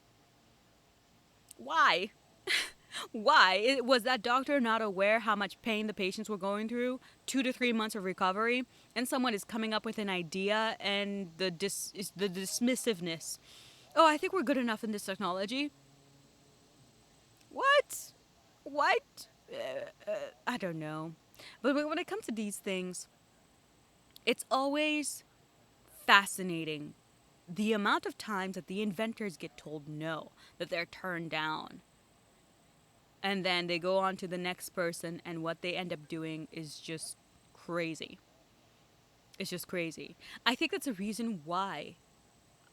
Why? Why? Was that doctor not aware how much pain the patients were going through? 2 to 3 months of recovery, and someone is coming up with an idea, and the dismissiveness. Oh, I think we're good enough in this technology. What? What? I don't know. But when it comes to these things, it's always fascinating the amount of times that the inventors get told no, that they're turned down. And then they go on to the next person, and what they end up doing is just crazy. It's just crazy. I think that's a reason why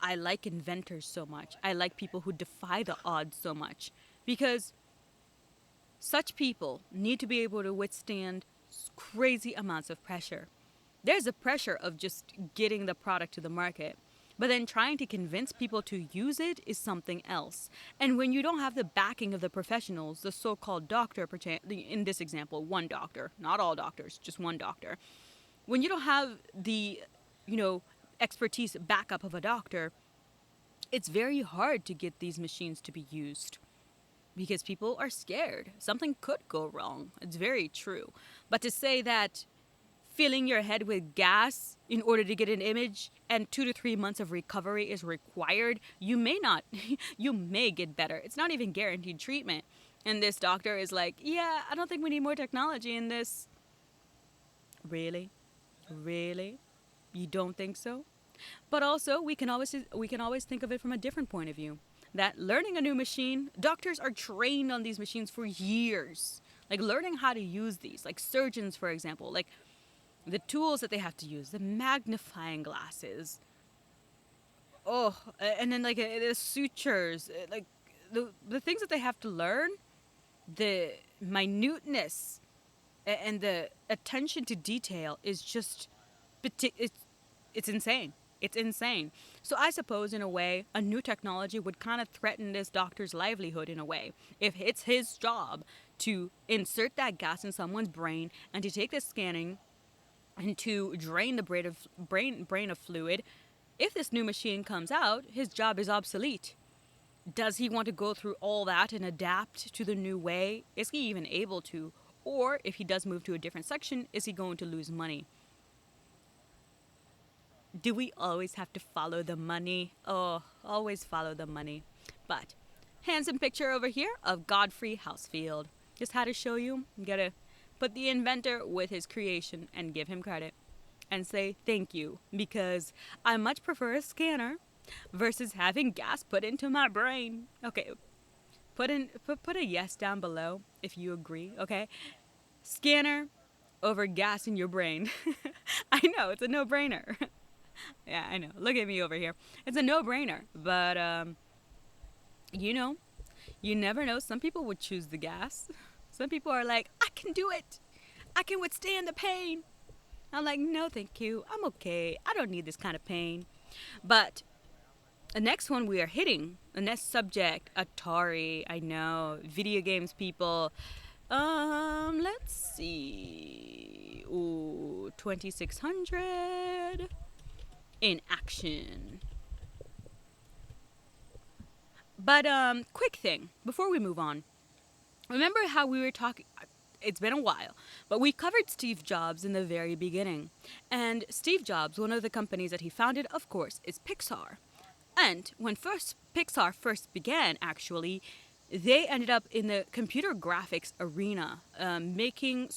I like inventors so much. I like people who defy the odds so much. Because such people need to be able to withstand crazy amounts of pressure. There's a pressure of just getting the product to the market, but then trying to convince people to use it is something else. And when you don't have the backing of the professionals, the so-called doctor, in this example, one doctor, not all doctors, just one doctor. When you don't have the, you know, expertise backup of a doctor, it's very hard to get these machines to be used because people are scared. Something could go wrong. It's very true. But to say that filling your head with gas in order to get an image and 2 to 3 months of recovery is required, you may not, you may get better. It's not even guaranteed treatment. And this doctor is like, yeah, I don't think we need more technology in this. Really? Really? You don't think so? But also, we can always think of it from a different point of view. That learning a new machine, doctors are trained on these machines for years. Like learning how to use these, like surgeons, for example, like the tools that they have to use, the magnifying glasses. Oh, and then like the sutures, like the things that they have to learn, the minuteness and the attention to detail is just it's insane. It's insane. So I suppose in a way a new technology would kind of threaten this doctor's livelihood in a way. If it's his job to insert that gas in someone's brain and to take the scanning and to drain the brain of fluid, if this new machine comes out, his job is obsolete. Does he want to go through all that and adapt to the new way? Is he even able to? Or if he does move to a different section, is he going to lose money? Do we always have to follow the money? Oh, always follow the money. But handsome picture over here of Godfrey Housefield. Just had to show you. You gotta put the inventor with his creation and give him credit and say thank you, because I much prefer a scanner versus having gas put into my brain. Okay, put a yes down below if you agree, okay? Scanner over gas in your brain. I know, it's a no-brainer. Yeah, I know. Look at me over here. It's a no-brainer, but you know, you never know. Some people would choose the gas. Some people are like, I can do it. I can withstand the pain. I'm like, no, thank you. I'm okay. I don't need this kind of pain. But the next one we are hitting, the next subject, Atari. I know, video games, people. Let's see. Ooh, 2600 in action. But quick thing before we move on. Remember how we were talking? It's been a while, but we covered Steve Jobs in the very beginning. And Steve Jobs, one of the companies that he founded, of course, is Pixar. And when Pixar first began, actually, they ended up in the computer graphics arena, making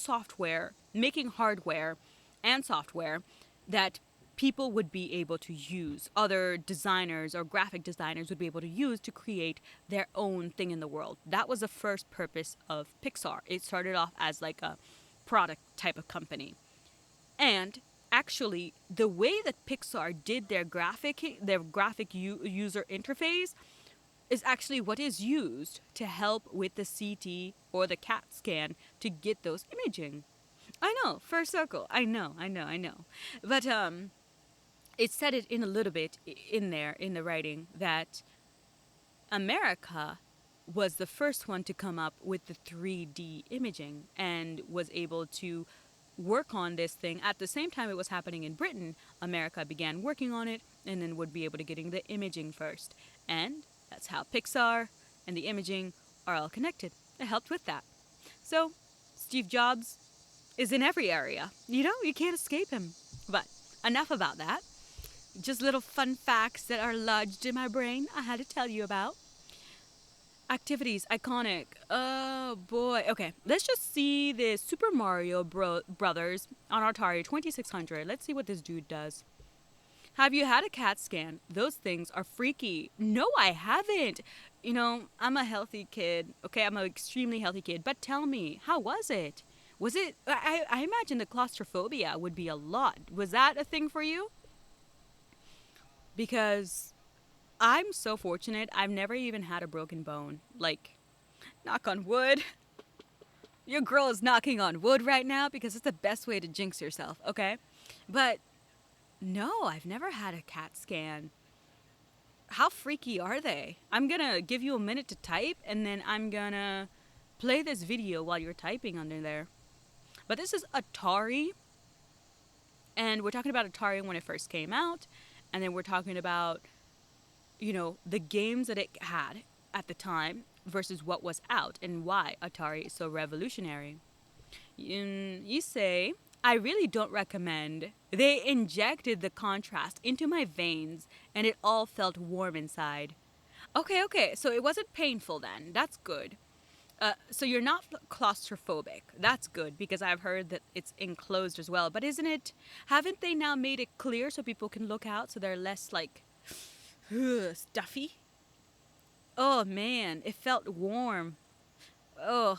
hardware and software that people would be able to use. Other designers or graphic designers would be able to use to create their own thing in the world. That was the first purpose of Pixar. It started off as like a product type of company. And actually the way that Pixar did their graphic user interface is actually what is used to help with the CT or the CAT scan to get those imaging. I know, first circle. I know. But it said it in a little bit in there in the writing that America was the first one to come up with the 3D imaging and was able to work on this thing at the same time it was happening in Britain. America began working on it and then would be able to getting the imaging first. And that's how Pixar and the imaging are all connected. It helped with that. So, Steve Jobs is in every area. You know, you can't escape him. But enough about that. Just little fun facts that are lodged in my brain I had to tell you about. Activities, iconic. Oh boy. Okay, let's just see the Super Mario Brothers on Atari 2600. Let's see what this dude does. Have you had a CAT scan? Those things are freaky. No, I haven't. You know, I'm a healthy kid. Okay, I'm an extremely healthy kid. But tell me, how was it? Was it? I imagine the claustrophobia would be a lot. Was that a thing for you? Because I'm so fortunate. I've never even had a broken bone. Like, knock on wood. Your girl is knocking on wood right now because it's the best way to jinx yourself, okay? But no, I've never had a CAT scan. How freaky are they? I'm gonna give you a minute to type and then I'm gonna play this video while you're typing under there. But this is Atari, and we're talking about Atari when it first came out, and then we're talking about, you know, the games that it had at the time versus what was out and why Atari is so revolutionary. You say, I really don't recommend. They injected the contrast into my veins and it all felt warm inside. Okay, so it wasn't painful then. That's good. So you're not claustrophobic. That's good because I've heard that it's enclosed as well. But isn't it? Haven't they now made it clear so people can look out so they're less like stuffy? Oh man, it felt warm. Oh,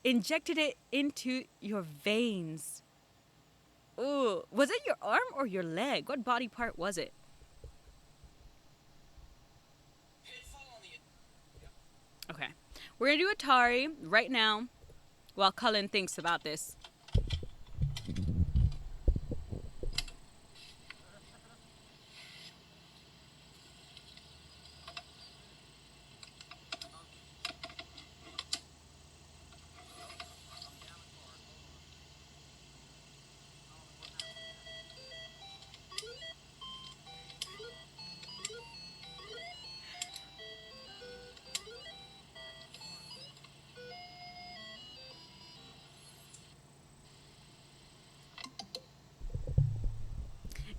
injected it into your veins. Oh, was it your arm or your leg? What body part was it? Okay, we're gonna do Atari right now while Cullen thinks about this.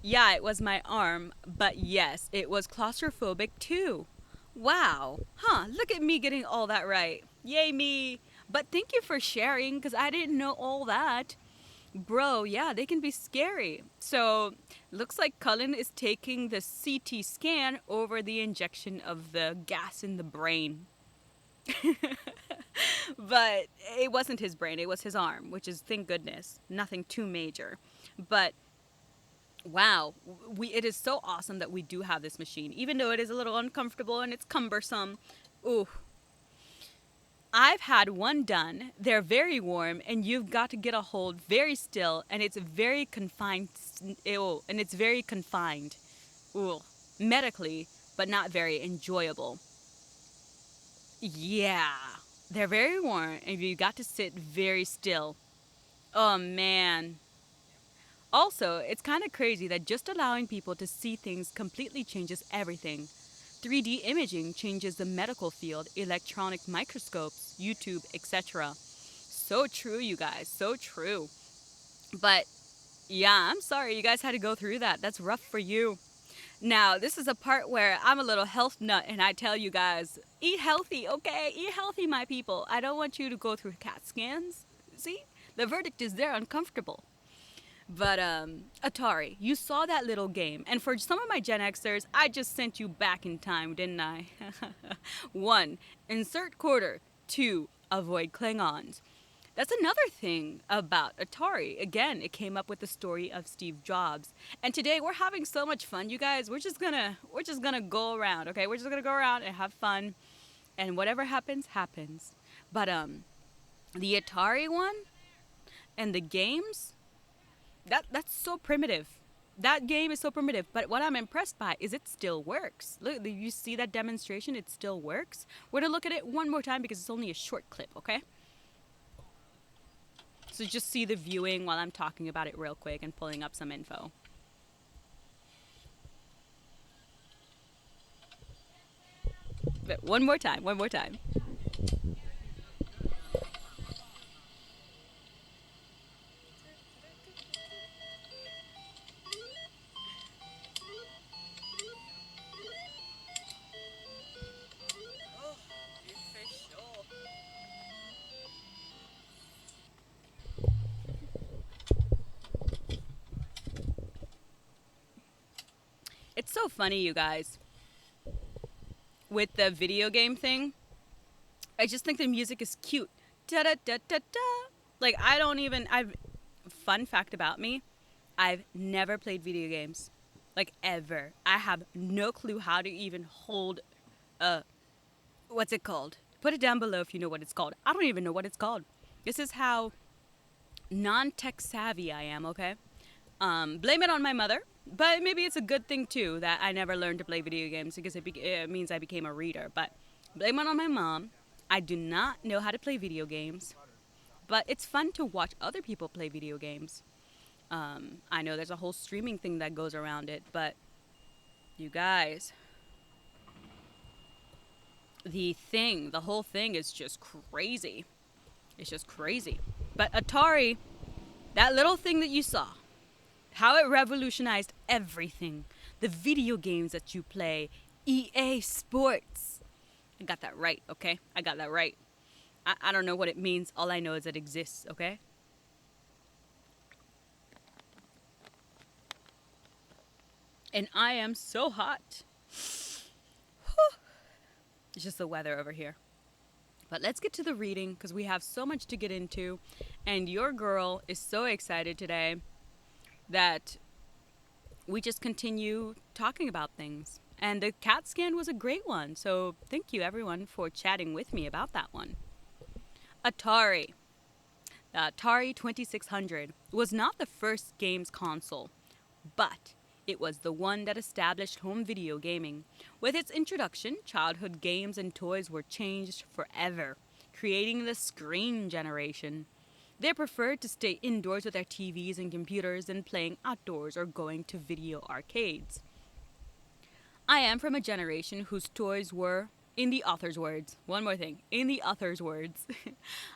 Yeah, it was my arm, but yes, it was claustrophobic too. Wow. Huh, look at me getting all that right. Yay, me. But thank you for sharing, because I didn't know all that. Bro, yeah, they can be scary. So, looks like Cullen is taking the CT scan over the injection of the gas in the brain. But it wasn't his brain, it was his arm, which is, thank goodness, nothing too major. But wow, it is so awesome that we do have this machine, even though it is a little uncomfortable and it's cumbersome. Ooh, I've had one done. They're very warm, and you've got to get a hold very still, and it's very confined. Ew, and it's very confined. Ooh, medically, but not very enjoyable. Yeah, they're very warm, and you got to sit very still. Oh man. Also, it's kind of crazy that just allowing people to see things completely changes everything. 3D imaging changes the medical field, electronic microscopes, YouTube, etc. So true, you guys, so true. But yeah, I'm sorry you guys had to go through that. That's rough for you. Now, this is a part where I'm a little health nut and I tell you guys, eat healthy, okay? Eat healthy, my people. I don't want you to go through CAT scans. See? The verdict is they're uncomfortable. But Atari, you saw that little game, and for some of my Gen Xers, I just sent you back in time, didn't I? 1. Insert quarter. 2. Avoid Klingons. That's another thing about Atari. Again, it came up with the story of Steve Jobs. And today we're having so much fun, you guys. We're just gonna go around, okay? We're just gonna go around and have fun, and whatever happens, happens. But the Atari one and the games, that's so primitive. That game is so primitive. But what I'm impressed by is it still works. Look, you see that demonstration? It still works. We're gonna look at it one more time because it's only a short clip, okay? So just see the viewing while I'm talking about it real quick and pulling up some info. But one more time, one more time. It's so funny, you guys, with the video game thing. I just think the music is cute. Da da da da da. Like, I don't even. I've. Fun fact about me, I've never played video games. Like, ever. I have no clue how to even hold a. What's it called? Put it down below if you know what it's called. I don't even know what it's called. This is how non tech savvy I am, okay? Blame it on my mother, but maybe it's a good thing too that I never learned to play video games because it means I became a reader. But blame it on my mom. I do not know how to play video games, but it's fun to watch other people play video games. I know there's a whole streaming thing that goes around it, but you guys, the whole thing is just crazy. It's just crazy. But Atari, that little thing that you saw, how it revolutionized everything. The video games that you play, EA Sports. I got that right, okay? I got that right. I don't know what it means. All I know is it exists, okay? And I am so hot. Whew. It's just the weather over here. But let's get to the reading because we have so much to get into. And your girl is so excited today that we just continue talking about things. And the CAT scan was a great one. So thank you everyone for chatting with me about that one. Atari. The Atari 2600 was not the first games console, but it was the one that established home video gaming. With its introduction, childhood games and toys were changed forever, creating the screen generation. They preferred to stay indoors with their TVs and computers than playing outdoors or going to video arcades. I am from a generation whose toys were, in the author's words, one more thing, in the author's words,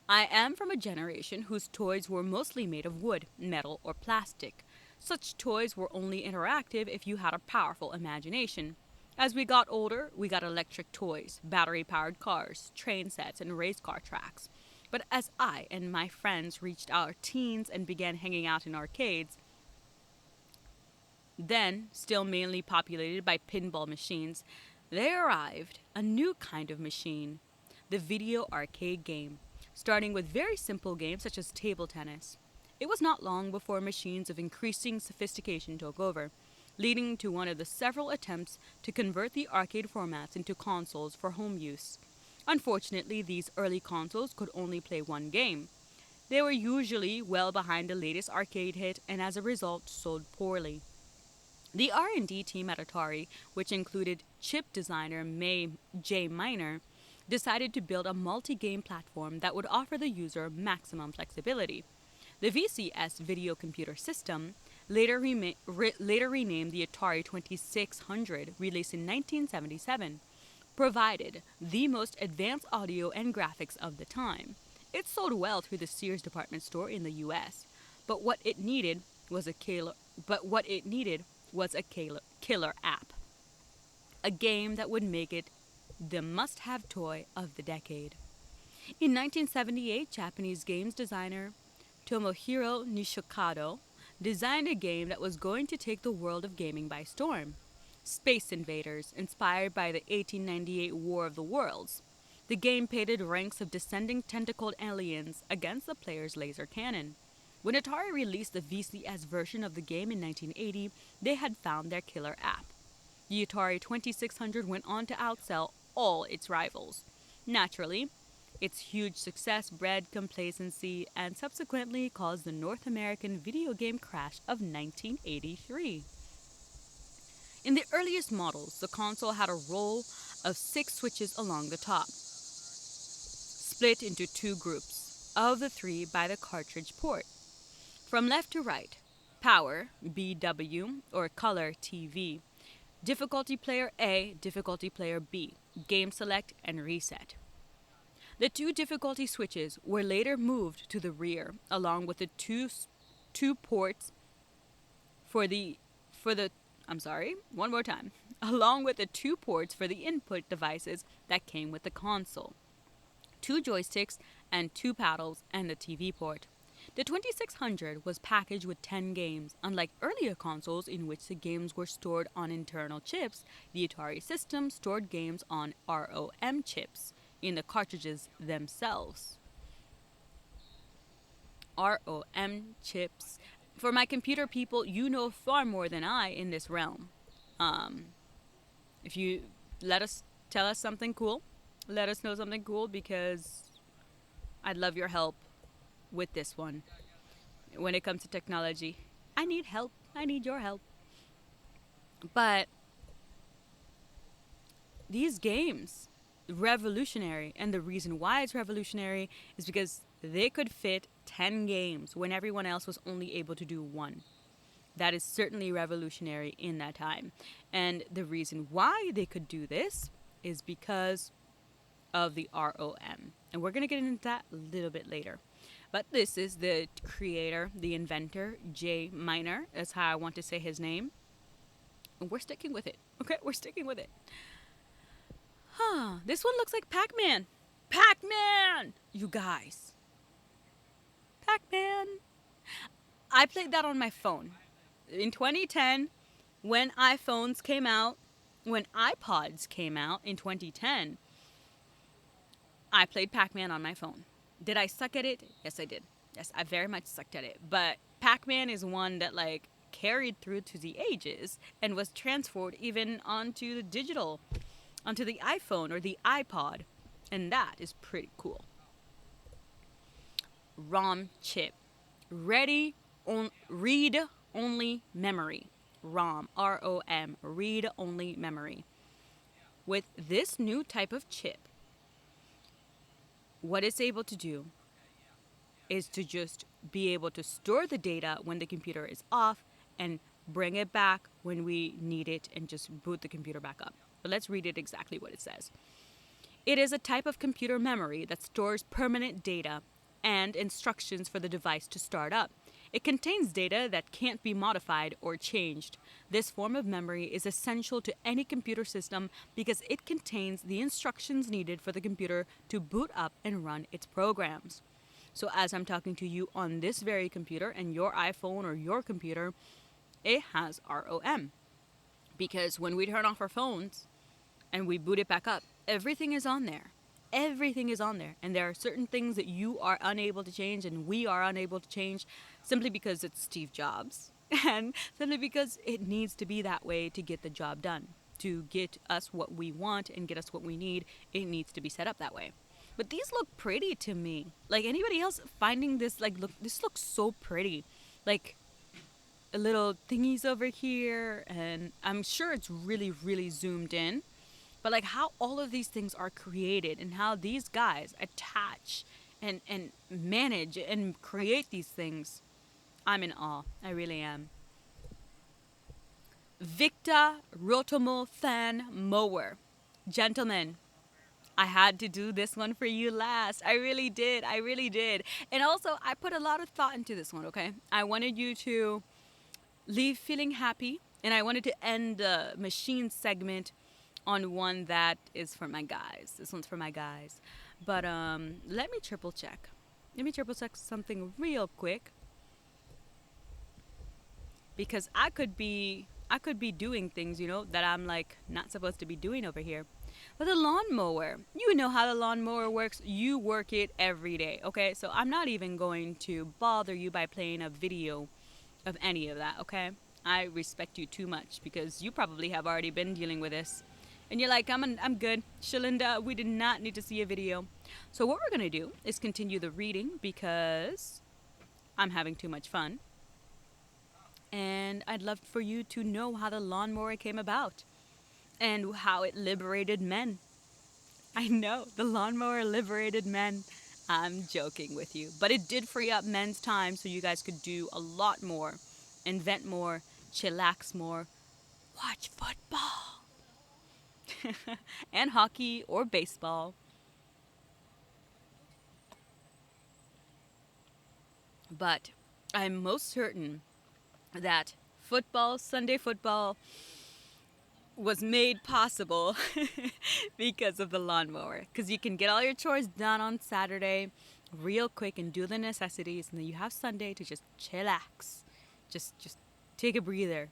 I am from a generation whose toys were mostly made of wood, metal, or plastic. Such toys were only interactive if you had a powerful imagination. As we got older, we got electric toys, battery-powered cars, train sets, and race car tracks. But as I and my friends reached our teens and began hanging out in arcades, then still mainly populated by pinball machines, there arrived a new kind of machine, the video arcade game, starting with very simple games such as table tennis. It was not long before machines of increasing sophistication took over, leading to one of the several attempts to convert the arcade formats into consoles for home use. Unfortunately, these early consoles could only play one game. They were usually well behind the latest arcade hit and as a result sold poorly. The R&D team at Atari, which included chip designer May J. Miner, decided to build a multi-game platform that would offer the user maximum flexibility. The VCS video computer system, later renamed the Atari 2600, released in 1977, provided the most advanced audio and graphics of the time. It sold well through the Sears department store in the US, but what it needed was a killer app, a game that would make it the must-have toy of the decade. In 1978, Japanese games designer Tomohiro Nishikado designed a game that was going to take the world of gaming by storm. Space Invaders, inspired by the 1898 War of the Worlds. The game pitted ranks of descending tentacled aliens against the player's laser cannon. When Atari released the VCS version of the game in 1980, they had found their killer app. The Atari 2600 went on to outsell all its rivals. Naturally, its huge success bred complacency and subsequently caused the North American video game crash of 1983. In the earliest models, the console had a row of 6 switches along the top, split into 2 groups, of the 3 by the cartridge port. From left to right, power, BW, or color, TV, difficulty player A, difficulty player B, game select, and reset. The 2 difficulty switches were later moved to the rear, along with the two ports for the I'm sorry, one more time. Along with the 2 ports for the input devices that came with the console. 2 joysticks and 2 paddles and the TV port. The 2600 was packaged with 10 games. Unlike earlier consoles in which the games were stored on internal chips, the Atari system stored games on ROM chips in the cartridges themselves. ROM chips. For my computer people, you know far more than I in this realm. If you tell us something cool, let us know something cool because I'd love your help with this one. When it comes to technology, I need help. I need your help. But these games, revolutionary, and the reason why it's revolutionary is because they could fit 10 games when everyone else was only able to do 1. That is certainly revolutionary in that time. And the reason why they could do this is because of the ROM. And we're going to get into that a little bit later. But this is the creator, the inventor, J. Miner. That's how I want to say his name. And we're sticking with it. Okay, we're sticking with it. This one looks like Pac-Man. Pac-Man! You guys. Pac-Man. I played that on my phone. In 2010, when iPhones came out, when iPods came out in 2010, I played Pac-Man on my phone. Did I suck at it? Yes, I did. Yes, I very much sucked at it. But Pac-Man is one that carried through to the ages and was transferred even onto the digital, onto the iPhone or the iPod. And that is pretty cool. ROM chip. Read-only memory. ROM. R-O-M. Read-only memory. With this new type of chip, what it's able to do is to just be able to store the data when the computer is off and bring it back when we need it and just boot the computer back up. But let's read it exactly what it says. It is a type of computer memory that stores permanent data and instructions for the device to start up. It contains data that can't be modified or changed. This form of memory is essential to any computer system because it contains the instructions needed for the computer to boot up and run its programs. So as I'm talking to you on this very computer and your iPhone or your computer, it has ROM. Because when we turn off our phones and we boot it back up, everything is on there. Everything is on there. And there are certain things that you are unable to change and we are unable to change simply because it's Steve Jobs. And simply because it needs to be that way to get the job done. To get us what we want and get us what we need, it needs to be set up that way. But these look pretty to me. Anybody else finding this, look, this looks so pretty. Little thingies over here, and I'm sure it's really, really zoomed in. But how all of these things are created and how these guys attach and manage and create these things, I'm in awe. I really am. Victa Rotomo Fan Mower. Gentlemen, I had to do this one for you last. I really did. I really did. And also, I put a lot of thought into this one, okay? I wanted you to leave feeling happy, and I wanted to end the machine segment on one that is for my guys. This one's for my guys. But let me triple check. Let me triple check something real quick. Because I could be doing things, that I'm not supposed to be doing over here. But the lawnmower, you know how the lawnmower works. You work it every day, okay? So I'm not even going to bother you by playing a video of any of that, okay? I respect you too much because you probably have already been dealing with this. And you're like, I'm good. Shalinda, we did not need to see a video. So what we're going to do is continue the reading because I'm having too much fun. And I'd love for you to know how the lawnmower came about and how it liberated men. I know, the lawnmower liberated men. I'm joking with you. But it did free up men's time so you guys could do a lot more, invent more, chillax more, watch football, and hockey or baseball. But I'm most certain that football, Sunday football, was made possible because of the lawnmower. Because you can get all your chores done on Saturday real quick and do the necessities, and then you have Sunday to just chillax, just take a breather,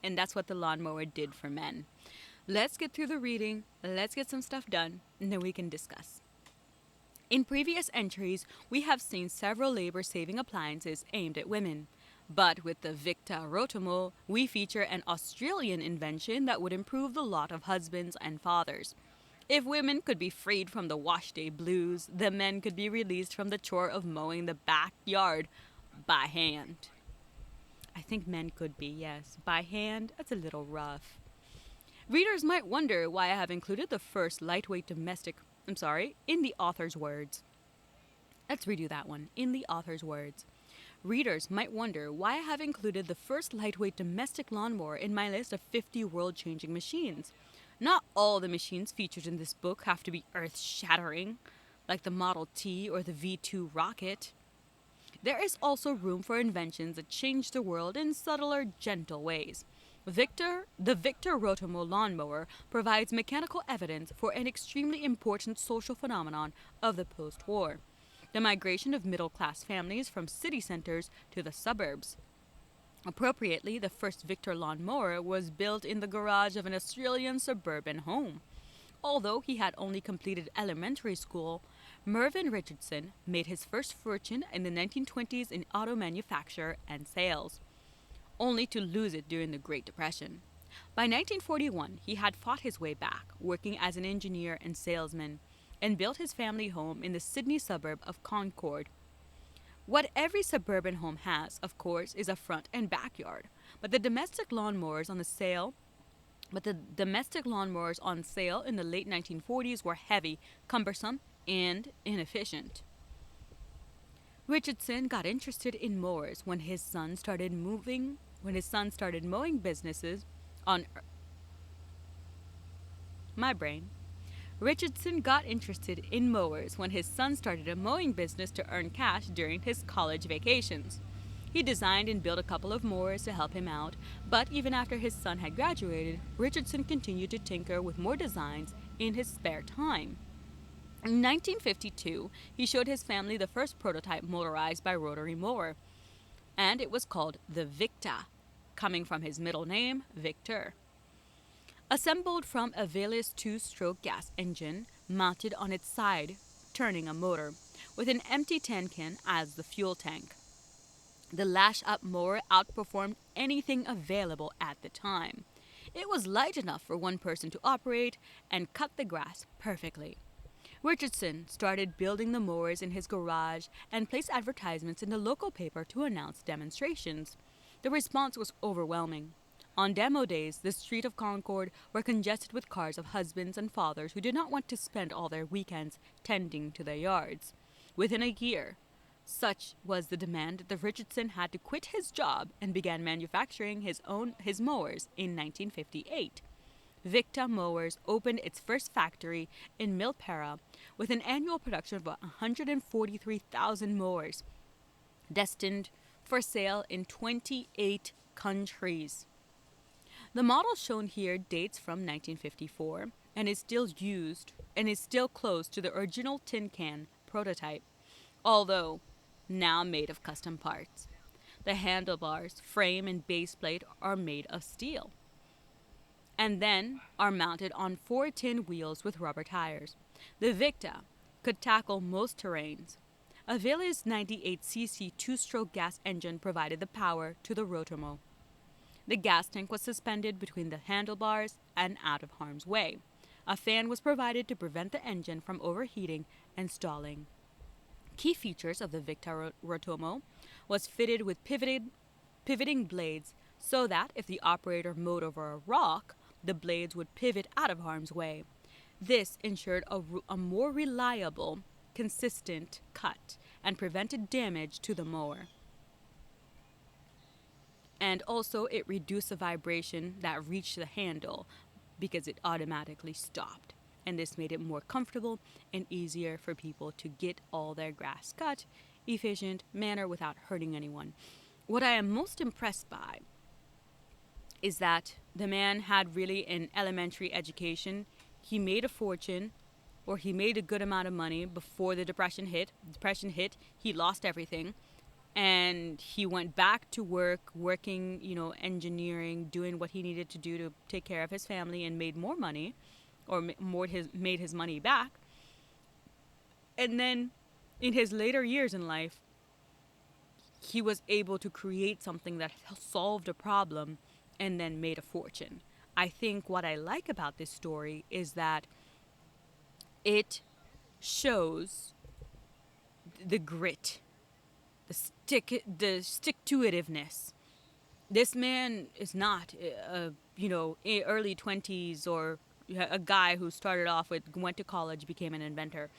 and that's what the lawnmower did for men. Let's get through the reading. Let's get some stuff done, and then we can discuss. In previous entries, we have seen several labor saving appliances aimed at women. But with the Victa Rotomo, we feature an Australian invention that would improve the lot of husbands and fathers. If women could be freed from the wash day blues, the men could be released from the chore of mowing the backyard by hand. I think men could be, yes. By hand, that's a little rough. Readers might wonder why I have included the first lightweight domestic, in the author's words. Let's redo that one. In the author's words. Readers might wonder why I have included the first lightweight domestic lawnmower in my list of 50 world changing machines. Not all the machines featured in this book have to be earth shattering, like the Model T or the V2 rocket. There is also room for inventions that change the world in subtler, gentle ways. The Victor Rotomo lawnmower provides mechanical evidence for an extremely important social phenomenon of the post war: the migration of middle class families from city centers to the suburbs. Appropriately, the first Victor lawnmower was built in the garage of an Australian suburban home. Although he had only completed elementary school, Mervyn Richardson made his first fortune in the 1920s in auto manufacture and sales, only to lose it during the Great Depression. By 1941, he had fought his way back, working as an engineer and salesman, and built his family home in the Sydney suburb of Concord. What every suburban home has, of course, is a front and backyard, but the domestic lawnmowers on sale in the late 1940s were heavy, cumbersome, and inefficient. Richardson got interested in mowers when his son started mowing businesses on my brain. Richardson got interested in mowers when his son started a mowing business to earn cash during his college vacations. He designed and built a couple of mowers to help him out, but even after his son had graduated, Richardson continued to tinker with more designs in his spare time. In 1952, he showed his family the first prototype motorized by rotary mower, and it was called the Victa, coming from his middle name, Victor. Assembled from a Velis 2-stroke gas engine mounted on its side, turning a motor, with an empty tin can as the fuel tank. The lash-up mower outperformed anything available at the time. It was light enough for one person to operate and cut the grass perfectly. Richardson started building the mowers in his garage and placed advertisements in the local paper to announce demonstrations. The response was overwhelming. On demo days, the streets of Concord were congested with cars of husbands and fathers who did not want to spend all their weekends tending to their yards. Within a year, such was the demand that Richardson had to quit his job and began manufacturing his mowers in 1958. Victa Mowers opened its first factory in Milpera with an annual production of 143,000 mowers, destined for sale in 28 countries. The model shown here dates from 1954 and is still close to the original tin can prototype, although now made of custom parts. The handlebars, frame, and base plate are made of steel. and then are mounted on 4 tin wheels with rubber tires. The Victa could tackle most terrains. A Velis 98cc two-stroke gas engine provided the power to the Rotomo. The gas tank was suspended between the handlebars and out of harm's way. A fan was provided to prevent the engine from overheating and stalling. Key features of the Victa Rotomo was fitted with pivoting blades so that if the operator mowed over a rock, the blades would pivot out of harm's way. This ensured a more reliable, consistent cut and prevented damage to the mower. And also, it reduced the vibration that reached the handle because it automatically stopped. And this made it more comfortable and easier for people to get all their grass cut efficient manner without hurting anyone. What I am most impressed by is that the man had really an elementary education. He made a fortune, or he made a good amount of money before the depression hit. Depression hit, he lost everything, and he went back to work, working, engineering, doing what he needed to do to take care of his family, and made more money, or made his money back. And then, in his later years in life, he was able to create something that solved a problem and then made a fortune. I think what I like about this story is that it shows the grit, the stick to itiveness. This man is not early 20s, or a guy who started off with, went to college, became an inventor.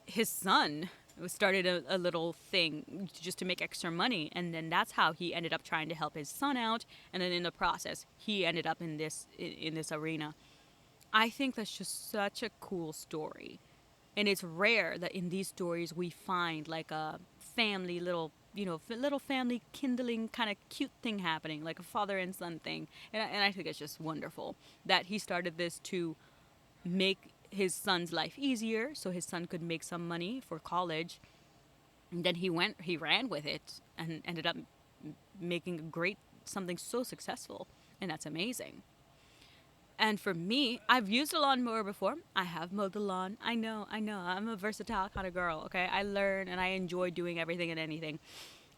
His son started a little thing just to make extra money, and then that's how he ended up trying to help his son out, and then in the process he ended up in this arena. I think that's just such a cool story, and it's rare that in these stories we find like a family little family kindling kind of cute thing happening, like a father and son thing, and I think it's just wonderful that he started this to make his son's life easier so his son could make some money for college. And then he ran with it and ended up making something so successful. And that's amazing. And for me, I've used a lawnmower before. I have mowed the lawn. I know. I'm a versatile kind of girl, okay? I learn and I enjoy doing everything and anything.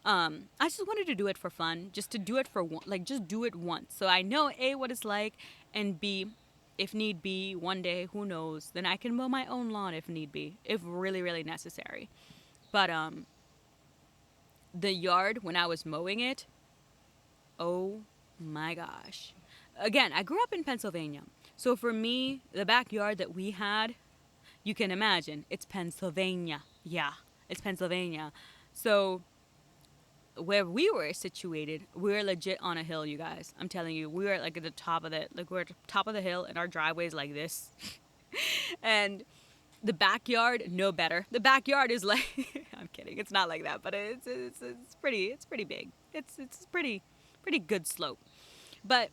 I just wanted to do it for fun, just to do it just do it once. So I know A, what it's like, and B, if need be, one day, who knows, then I can mow my own lawn if need be, if really, really necessary. But the yard, when I was mowing it, oh my gosh. Again, I grew up in Pennsylvania. So for me, the backyard that we had, you can imagine, it's Pennsylvania. Yeah, it's Pennsylvania. So where we were situated, we were legit on a hill, you guys. I'm telling you, we were like at the top of we're at the top of the hill, and our driveway's like this. And the backyard, no better. The backyard is like, I'm kidding, it's not like that, but it's pretty big. It's pretty good slope. But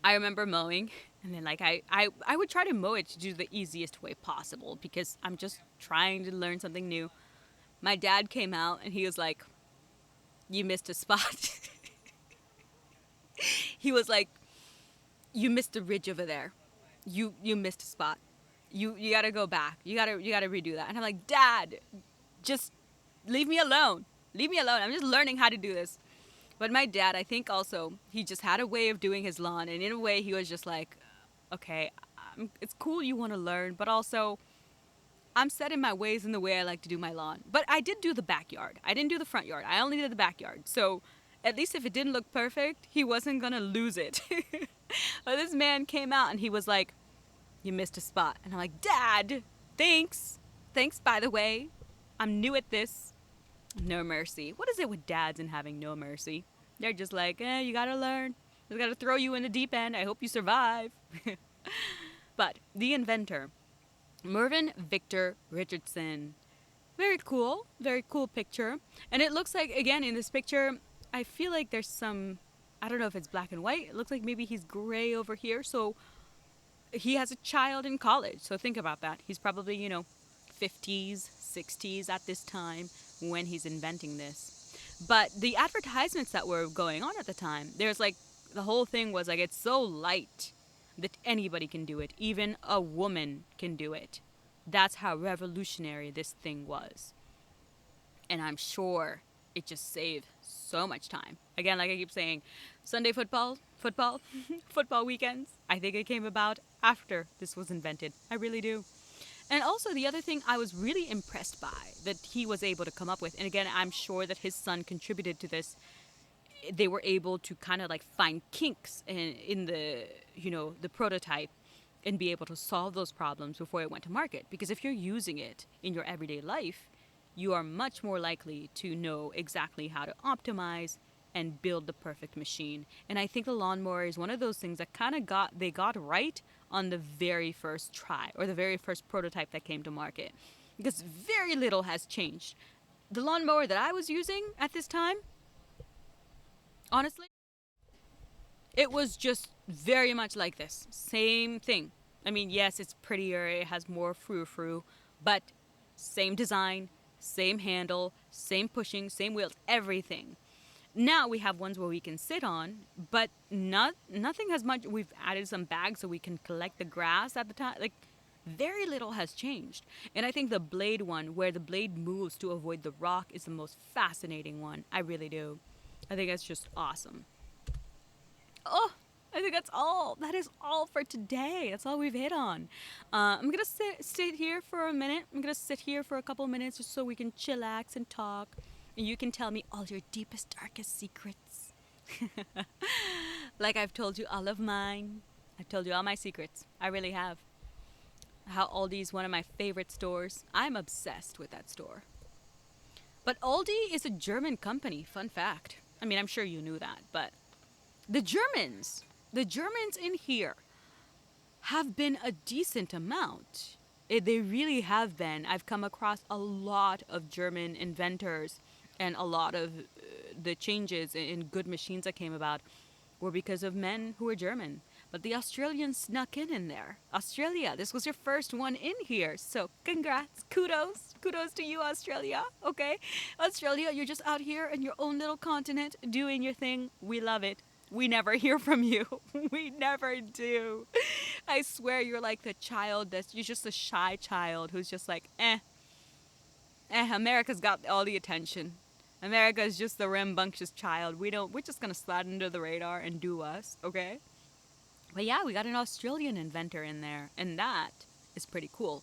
I remember mowing, and then I would try to mow it to do the easiest way possible because I'm just trying to learn something new. My dad came out and he was like, "You missed a spot." He was like, "You missed the ridge over there. You missed a spot. You gotta go back. You gotta redo that." And I'm like, "Dad, just leave me alone. Leave me alone. I'm just learning how to do this." But my dad, I think also, he just had a way of doing his lawn, and in a way he was just like, "Okay, it's cool you want to learn, but also I'm set in my ways in the way I like to do my lawn." But I did do the backyard. I didn't do the front yard. I only did the backyard. So at least if it didn't look perfect, he wasn't going to lose it. But this man came out and he was like, "You missed a spot." And I'm like, "Dad, thanks. Thanks, by the way. I'm new at this." No mercy. What is it with dads and having no mercy? They're just like, you got to learn. Just got to throw you in the deep end. I hope you survive. But the inventor, Mervyn Victor Richardson. Very cool picture. And it looks like, again, in this picture, I feel like there's some, I don't know if it's black and white. It looks like maybe he's gray over here. So he has a child in college. So think about that. He's probably, 50s, 60s at this time when he's inventing this. But the advertisements that were going on at the time, there's like the whole thing was like it's so light that anybody can do it. Even a woman can do it. That's how revolutionary this thing was. And I'm sure it just saved so much time. Again, like I keep saying, Sunday football, football weekends. I think it came about after this was invented. I really do. And also, the other thing I was really impressed by that he was able to come up with, and again, I'm sure that his son contributed to this. They were able to kind of like find kinks in the, the prototype and be able to solve those problems before it went to market. Because if you're using it in your everyday life, you are much more likely to know exactly how to optimize and build the perfect machine. And I think the lawnmower is one of those things that kind of got right on the very first try or the very first prototype that came to market. Because very little has changed. The lawnmower that I was using at this time, honestly, it was just very much like this. Same thing. I mean, yes, it's prettier, it has more frou-frou, but same design, same handle, same pushing, same wheels, everything. Now we have ones where we can sit on, but nothing has much. We've added some bags so we can collect the grass at the time. Like, very little has changed. And I think the blade one, where the blade moves to avoid the rock, is the most fascinating one. I really do. I think that's just awesome. Oh, I think that's all. That is all for today. That's all we've hit on. I'm gonna sit here for a minute. I'm gonna sit here for a couple minutes just so we can chillax and talk, and you can tell me all your deepest, darkest secrets. Like I've told you all of mine. I've told you all my secrets. I really have. How Aldi's one of my favorite stores. I'm obsessed with that store. But Aldi is a German company. Fun fact. I mean, I'm sure you knew that, but the Germans in here have been a decent amount. They really have been. I've come across a lot of German inventors, and a lot of the changes in good machines that came about were because of men who were German. But the Australians snuck in there. Australia, this was your first one in here. So congrats, kudos. Kudos to you, Australia. Okay? Australia, you're just out here in your own little continent doing your thing. We love it. We never hear from you. We never do. I swear you're like the child you're just a shy child who's just like, America's got all the attention. America is just the rambunctious child. We're just gonna slide under the radar and do us, okay? But yeah, we got an Australian inventor in there, and that is pretty cool.